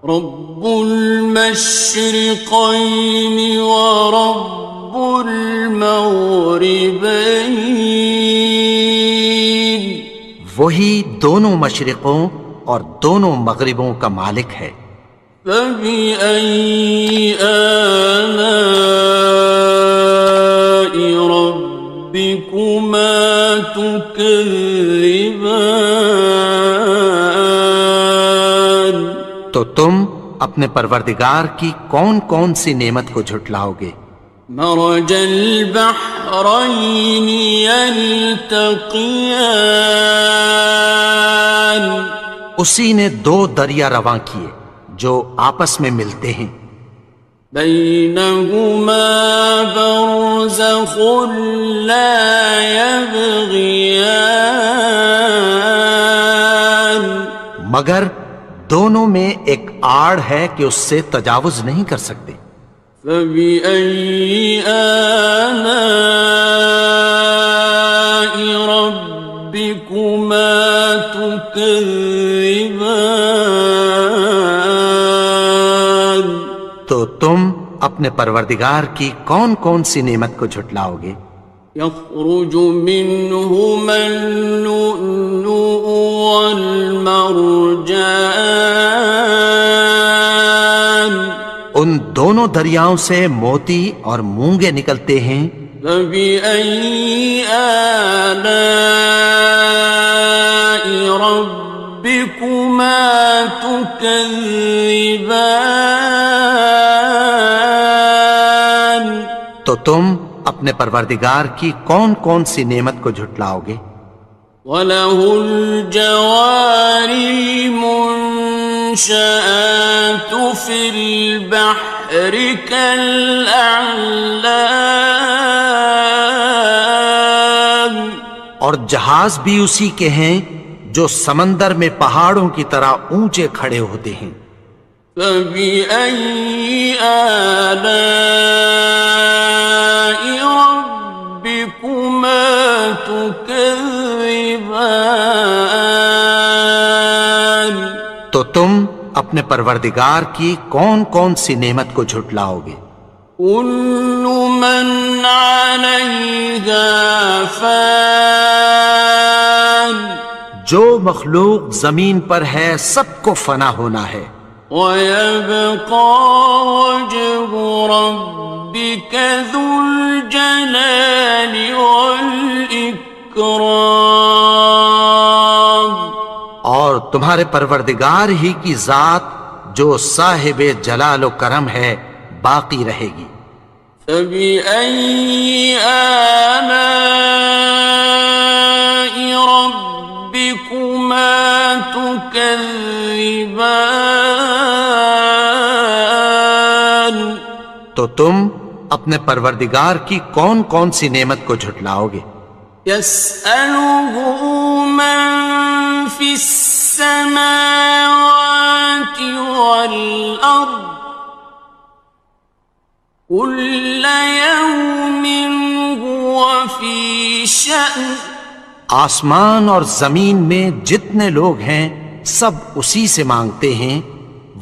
رب المشرقين ورب المغربين، وہی دونوں مشرقوں اور دونوں مغربوں کا مالک ہے۔ فبأي آلاء ربكما تكذبان؟ تو تم اپنے پروردگار کی کون کون سی نعمت کو جھٹلاؤ گے؟ مرج البحرين يلتقيان، اسی نے دو دریا رواں کیے جو آپس میں ملتے ہیں۔ بينهما برزخ لا يبغيان، مگر دونوں میں ایک آڑ ہے کہ اس سے تجاوز نہیں کر سکتے۔ فبأي آلاء ربكما تكذبان؟ تو تم اپنے پروردگار کی کون کون سی نعمت کو جھٹلاؤ گے؟ يخرج منهما اللؤلؤ والمرجان، ان دونوں دریاؤں سے موتی اور مونگے نکلتے ہیں۔ فبأي آلاء ربكما تكذبان؟ تو تم اپنے پروردگار کی کون کون سی نعمت کو جھٹلاؤ گے؟ وَلَهُ الْجَوَارِ الْمُنشَآتُ فِي الْبَحْرِ كَالْأَعْلَامِ، اور جہاز بھی اسی کے ہیں جو سمندر میں پہاڑوں کی طرح اونچے کھڑے ہوتے ہیں۔ فبأي آلاء ربكما تكذبان؟ تو تم اپنے پروردگار کی کون کون سی نعمت کو جھٹلاؤ گے؟ كل من عليها فان، جو مخلوق زمین پر ہے سب کو فنا ہونا ہے۔ ويبقى وجه ربك ذو الجلال والإكرام، اور تمہارے پروردگار ہی کی ذات جو صاحب جلال و کرم ہے باقی رہے گی۔ فبأي آلاء ربكما تكذبان؟ تو تم اپنے پروردگار کی کون کون سی نعمت کو جھٹلاؤ گے؟ يسأله من في السماوات والأرض كل يوم هو في شأن، آسمان اور زمین میں جتنے لوگ ہیں سب اسی سے مانگتے ہیں،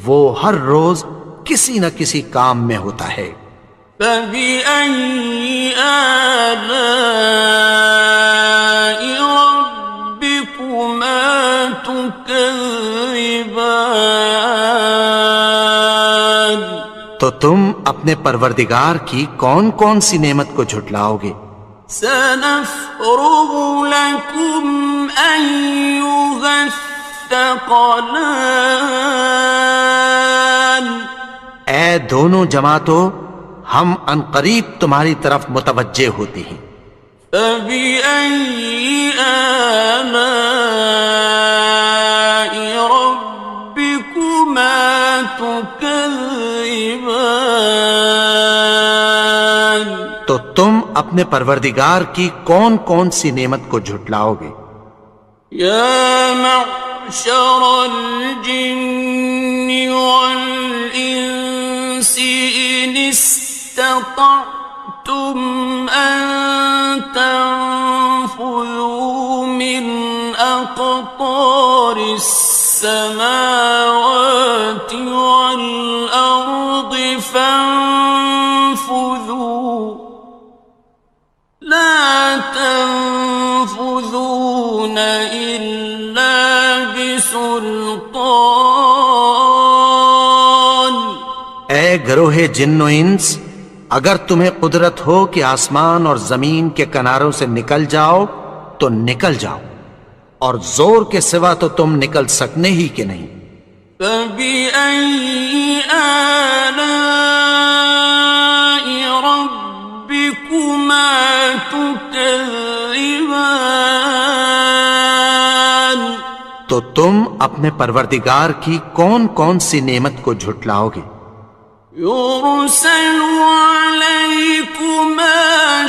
وہ ہر روز کسی نہ کسی کام میں ہوتا ہے۔ فَبِأَيِّ آلَاءِ رَبِّكُمَا تُكَذِّبَانِ؟ تو تم اپنے پروردگار کی کون کون سی نعمت کو جھٹلاؤ گے؟ سَنَفْرُغُ لَكُمْ أَيُّهَ الثَّقَلَانِ۔ اے دونوں جماعتوں، ہم عنقریب تمہاری طرف متوجہ ہوتے ہیں۔ فَبِأَيِّ آلَاءِ رَبِّكُمَا تُكَذِّبَانِ؟ تو تم اپنے پروردگار کی کون کون سی نعمت کو جھٹلاؤ گے؟ یا معشر الجن والانس ان استطعتم ان تنفذوا من اقطار السماوات والارض فانفذوا لا تنفذون إلا بسلطان۔ اے گروہ جن و انس، اگر تمہیں قدرت ہو کہ آسمان اور زمین کے کناروں سے نکل جاؤ تو نکل جاؤ، اور زور کے سوا تو تم نکل سکنے ہی کہ نہیں۔ فَبِأَيِّ آلَاءِ رَبِّكُمَا تُكَذِّبَانِ؟ تو تم اپنے پروردگار کی کون کون سی نعمت کو جھٹلاؤ گے؟ يُرْسَلُ عَلَيْكُمَا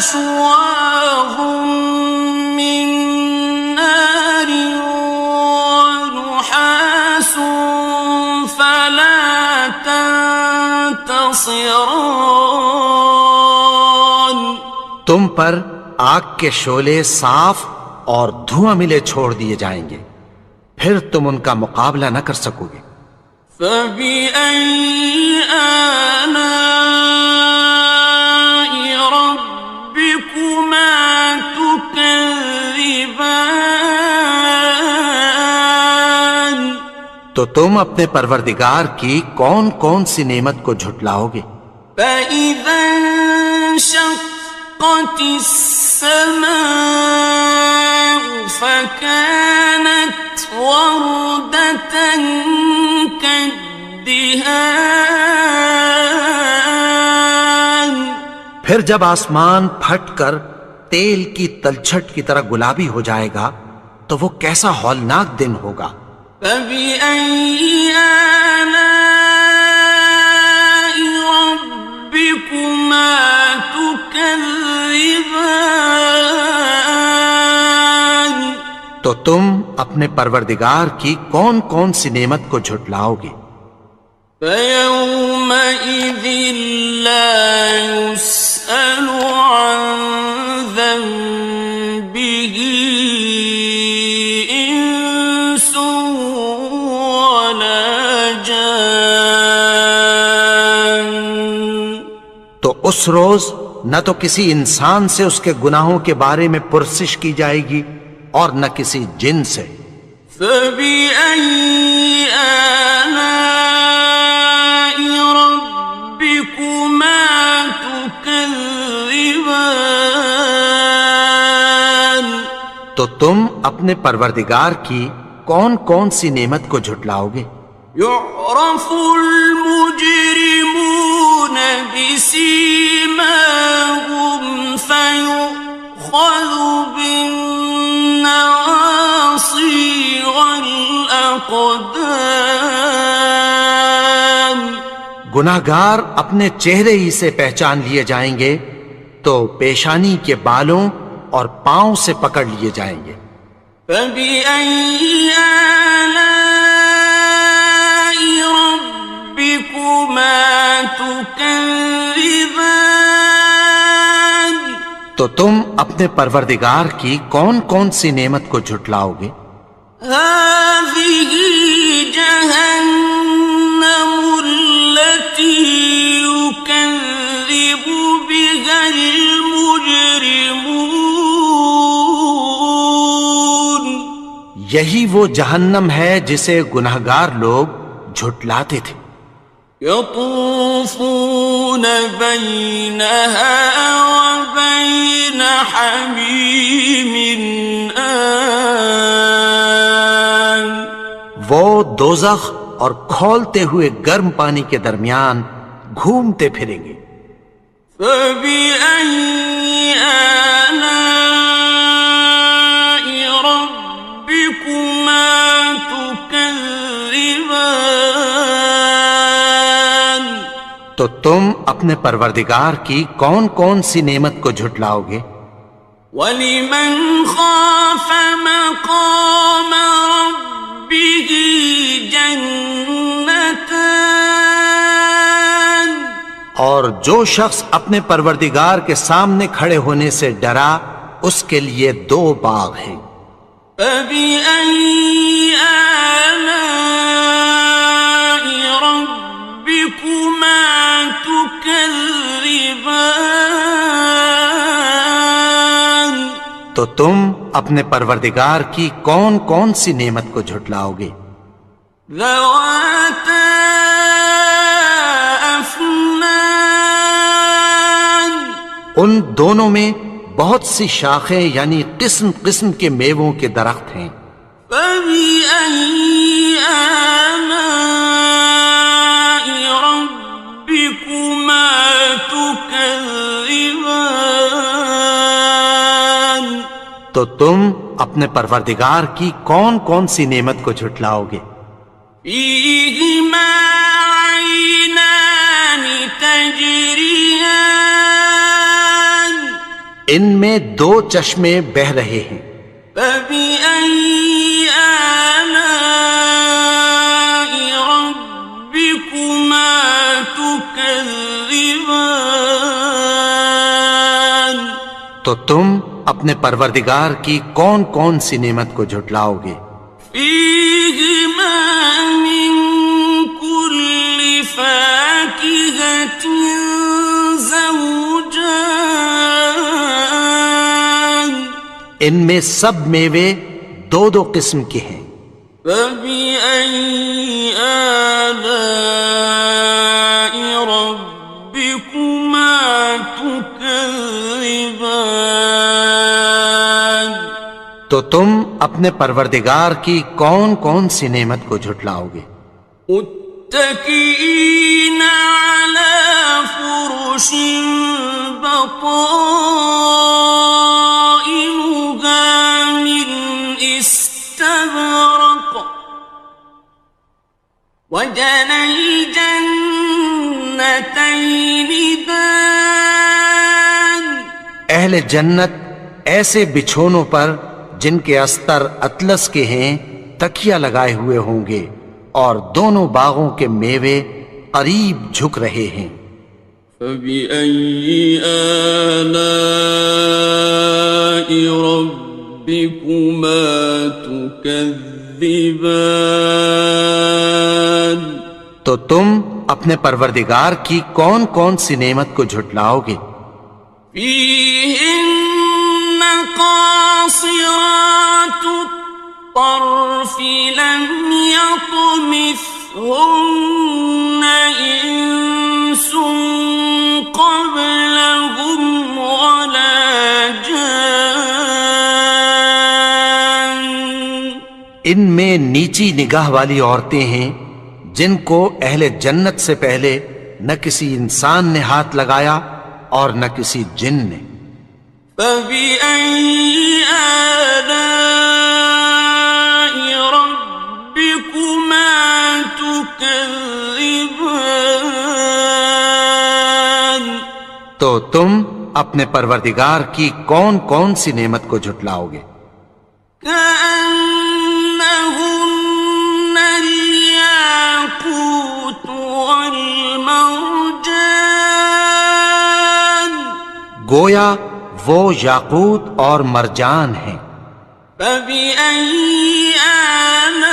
شُوَاظٌ مِّن نَّارٍ وَنُحَاسٌ فَلَا تَنتَصِرَانِ؟ تم پر آگ کے شعلے صاف اور دھواں ملے چھوڑ دیے جائیں گے، پھر تم ان کا مقابلہ نہ کر سکو گے۔ فَبِأَيِّ آلَاءِ رَبِّكُمَا تُكَذِّبَانِ؟ تو تم اپنے پروردگار کی کون کون سی نعمت کو جھٹلاؤ گے؟ فَإِذَا انشَقَّتِ السَّمَاءُ فَكَانَتْ وَرْدَةً كَالدِّهَانِ؟ پھر جب آسمان پھٹ کر تیل کی تلچھٹ کی طرح گلابی ہو جائے گا تو وہ کیسا ہولناک دن ہوگا۔ فَبِأَيِّ آلَاءِ رَبِّكُمَا تُكَذِّبَانِ؟ تو تم اپنے پروردگار کی کون کون سی نعمت کو جھٹلاؤ گے؟ فَيَوْمَئِذٍ لَا يُسْأَلُ عَنْ ذَنبِهِ إِنسٌ وَلَا جَانٌ۔ تو اس روز نہ تو کسی انسان سے اس کے گناہوں کے بارے میں پرسش کی جائے گی اور نہ کسی جن سے۔ فَبِأَيِّ آلَاءِ رَبِّكُمَا تُكَذِّبَانِ؟ تو تم اپنے پروردگار کی کون کون سی نعمت کو جھٹلاؤ گے؟ يُعْرَفُ الْمُجْرِمُونَ بِسِيمَاهُمْ فَيُؤْخَذُ بِالنَّوَاصِي وَالْأَقْدَامِ۔ گناہگار اپنے چہرے ہی سے پہچان لیے جائیں گے تو پیشانی کے بالوں اور پاؤں سے پکڑ لیے جائیں گے۔ فَبِأَيِّ آلَاءِ رَبِّكُمَا تُكَذِّبَانِ؟ تو تم اپنے پروردگار کی کون کون سی نعمت کو جھٹلاؤ گے؟ هَٰذِهِ جَهَنَّمُ یہی وہ جہنم ہے جسے گنہگار لوگ جھٹلاتے تھے۔ يطوفون بينها وبين حميم آن وہ دوزخ اور کھولتے ہوئے گرم پانی کے درمیان گھومتے پھریں گے۔ فبأي آلاء ربكما تكذبان تو تم اپنے پروردگار کی کون کون سی نعمت کو جھٹلاؤ گے؟ وَلِمَنْ خَافَ مَقَامَ رَبِّهِ جَنَّتَانِ اور جو شخص اپنے پروردگار کے سامنے کھڑے ہونے سے ڈرا اس کے لیے 2 باغ ہیں۔ فَبِأَيِّ آلَاءِ رَبِّكُمَا تُكَذِّبَانِ تو تم اپنے پروردگار کی کون کون سی نعمت کو جھٹلاؤ گے؟ ذَوَاتَا أَفْنَانٍ ان دونوں میں بہت سی شاخیں یعنی قسم قسم کے میووں کے درخت ہیں۔ فَبِأَيِّ آلَاءِ رَبِّكُمَا تُكَذِّبَانِ تو تم اپنے پروردگار کی کون کون سی نعمت کو جھٹلاؤ گے؟ فِيهِمَا عَيْنَانِ تَجْرِيَانِ ان میں 2 چشمے بہہ رہے ہیں۔ فَبِأَيِّ آلَاءِ رَبِّكُمَا تُكَذِّبَانِ تو تم اپنے پروردگار کی کون کون سی نعمت کو جھٹلاؤ گے؟ فِيهِمَا مِن كُلِّ فَاكِهَةٍ زَوْجَانِ ان میں سب میوے 2 قسم کے ہیں۔ فَبِأَيِّ آلَاءِ رَبِّكُمَا تُكَذِّبَانِ تو تم اپنے پروردگار کی کون کون سی نعمت کو جھٹلاؤ گے؟ متكئين على فرش بطائنها من استبرق وجنى الجنتين دان اہل جنت ایسے بچھونوں پر جن کے استر اطلس کے ہیں تکیہ لگائے ہوئے ہوں گے اور دونوں باغوں کے میوے قریب جھک رہے ہیں۔ فَبِأَيِّ آلَاءِ رَبِّكُمَا تُكَذِّبَانِ تو تم اپنے پروردگار کی کون کون سی نعمت کو جھٹلاؤ گے؟ فِيهِنَّ قَاصِرَاتُ الطَّرْفِ لَمْ يَطْمِثْهُنَّ إِنسٌ قَبْلَهُمْ وَلَا جَانٌّ ان میں نیچی نگاہ والی عورتیں ہیں جن کو اہل جنت سے پہلے نہ کسی انسان نے ہاتھ لگایا اور نہ کسی جن نے۔ فَبِأَيِّ آلَاءِ رَبِّكُمَا تُكَذِّبَانِ تو تم اپنے پروردگار کی کون کون سی نعمت کو جھٹلاؤ گے؟ كَأَنَّهُنَّ الْيَاقُوتُ وَالْمَرْجَانُ گویا وہ یاقوت اور مرجان ہیں۔ فَبِأَيِّ آلَاءِ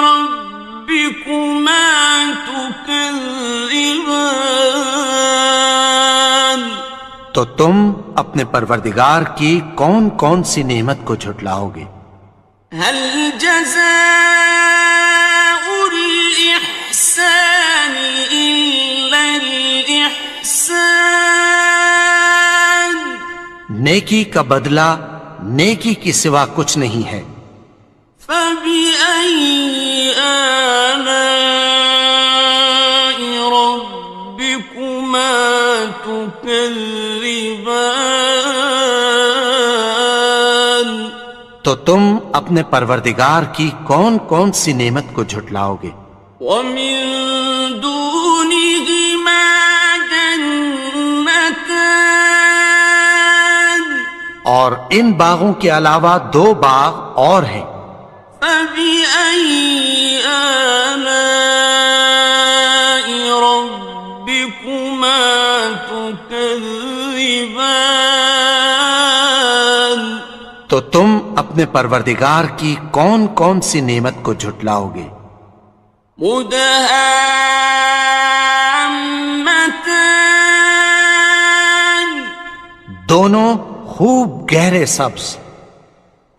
رَبِّكُمَا تُكَذِّبَانِ تو تم اپنے پروردگار کی کون کون سی نعمت کو جھٹلاؤ گے؟ هل جزاء الإحسان إلا الإحسان؟ نیکی کا بدلہ نیکی کی سوا کچھ نہیں ہے۔ فبأي آلاء ربكما تكذبان؟ تو تم اپنے پروردگار کی کون کون سی نعمت کو جھٹلاؤ گے؟ ومن دونهما جنتان؟ اور ان باغوں کے علاوہ دو باغ اور ہیں۔ فبأي آلاء ربكما تكذبان؟ تو تم اپنے پروردگار کی کون کون سی نعمت کو جھٹلاؤ گے؟ مدہامتان؟ دونوں خوب گہرے سبز۔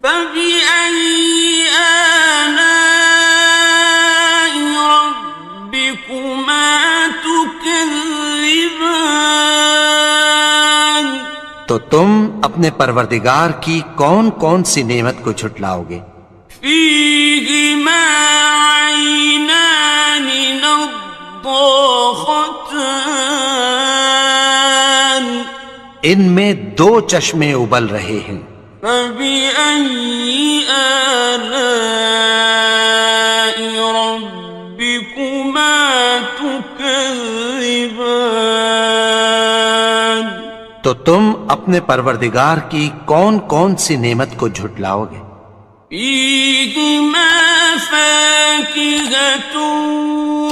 فبأي آلاء ربكما تكذبان؟ تو تم اپنے پروردگار کی کون کون سی نعمت کو جھٹلاؤ گے؟ فيهما عينان نضاختان؟ ان میں دو چشمے ابل رہے ہیں۔ فبأي آلاء ربكما تكذبان؟ تو تم اپنے پروردگار کی کون کون سی نعمت کو جھٹلاؤ گے؟ فيهما فاكهة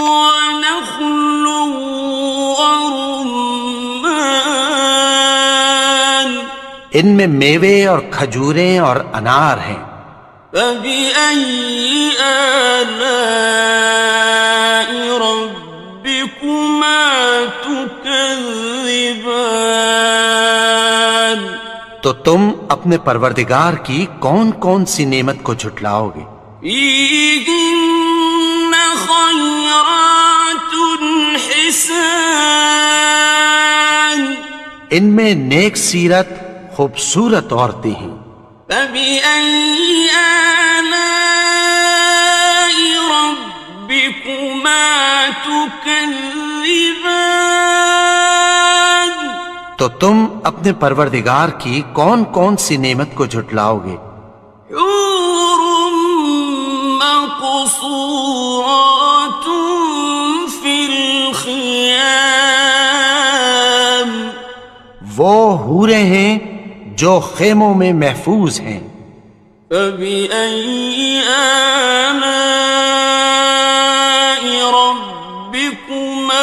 ونخل ورمان؟ ان میں میوے اور کھجوریں اور انار ہیں۔ فبأي آلاء ربكما تكذبان؟ تو تم اپنے پروردگار کی کون کون سی نعمت کو جھٹلاؤ گے؟ فيهن خيرات حسان؟ ان میں نیک سیرت خوبصورت عورتیں ہیں۔ فبأي آلاء ربكما تكذبان؟ تو تم اپنے پروردگار کی کون کون سی نعمت کو جھٹلاؤ گے؟ حور مقصورات في الخيام؟ وہ حوریں ہیں جو خیموں میں محفوظ ہیں۔ فبأي آلاء ربكما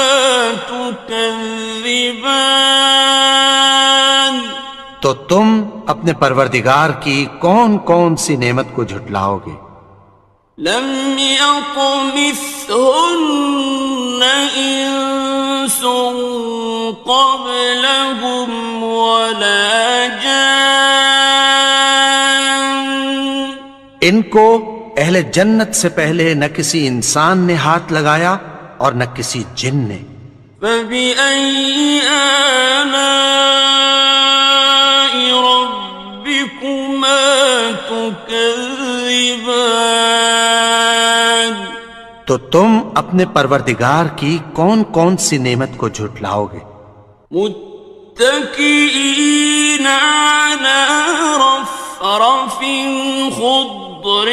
تكذبان؟ تو تم اپنے پروردگار کی کون کون سی نعمت کو جھٹلاؤ گے؟ لم يطمثهن إنس قبلهم ولا جان؟ ان کو اہل جنت سے پہلے نہ کسی انسان نے ہاتھ لگایا اور نہ کسی جن نے۔ فبأي آلاء ربكما تكذبان؟ تو تم اپنے پروردگار کی کون کون سی نعمت کو جھٹلاؤ گے؟ متكئين على رفرف خضر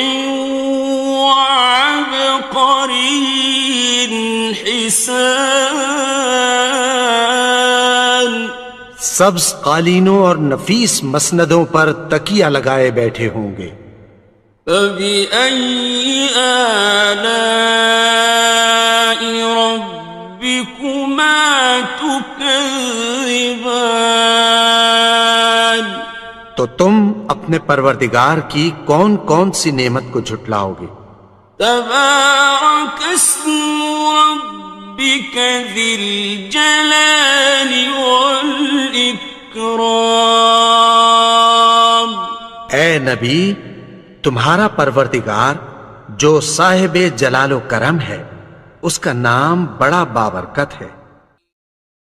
وعبقري حسان؟ سبز قالینوں اور نفیس مسندوں پر تکیہ لگائے بیٹھے ہوں گے۔ فبأي آلاء ربكما تكذبان؟ تو تم اپنے پروردگار کی کون کون سی نعمت کو جھٹلاؤ گے؟ تبارك اسم ربك ذي الجلال والإكرام؟ والإكرام. اے نبی، تمہارا پروردگار جو صاحب جلال و کرم ہے، اس کا نام بڑا بابرکت ہے.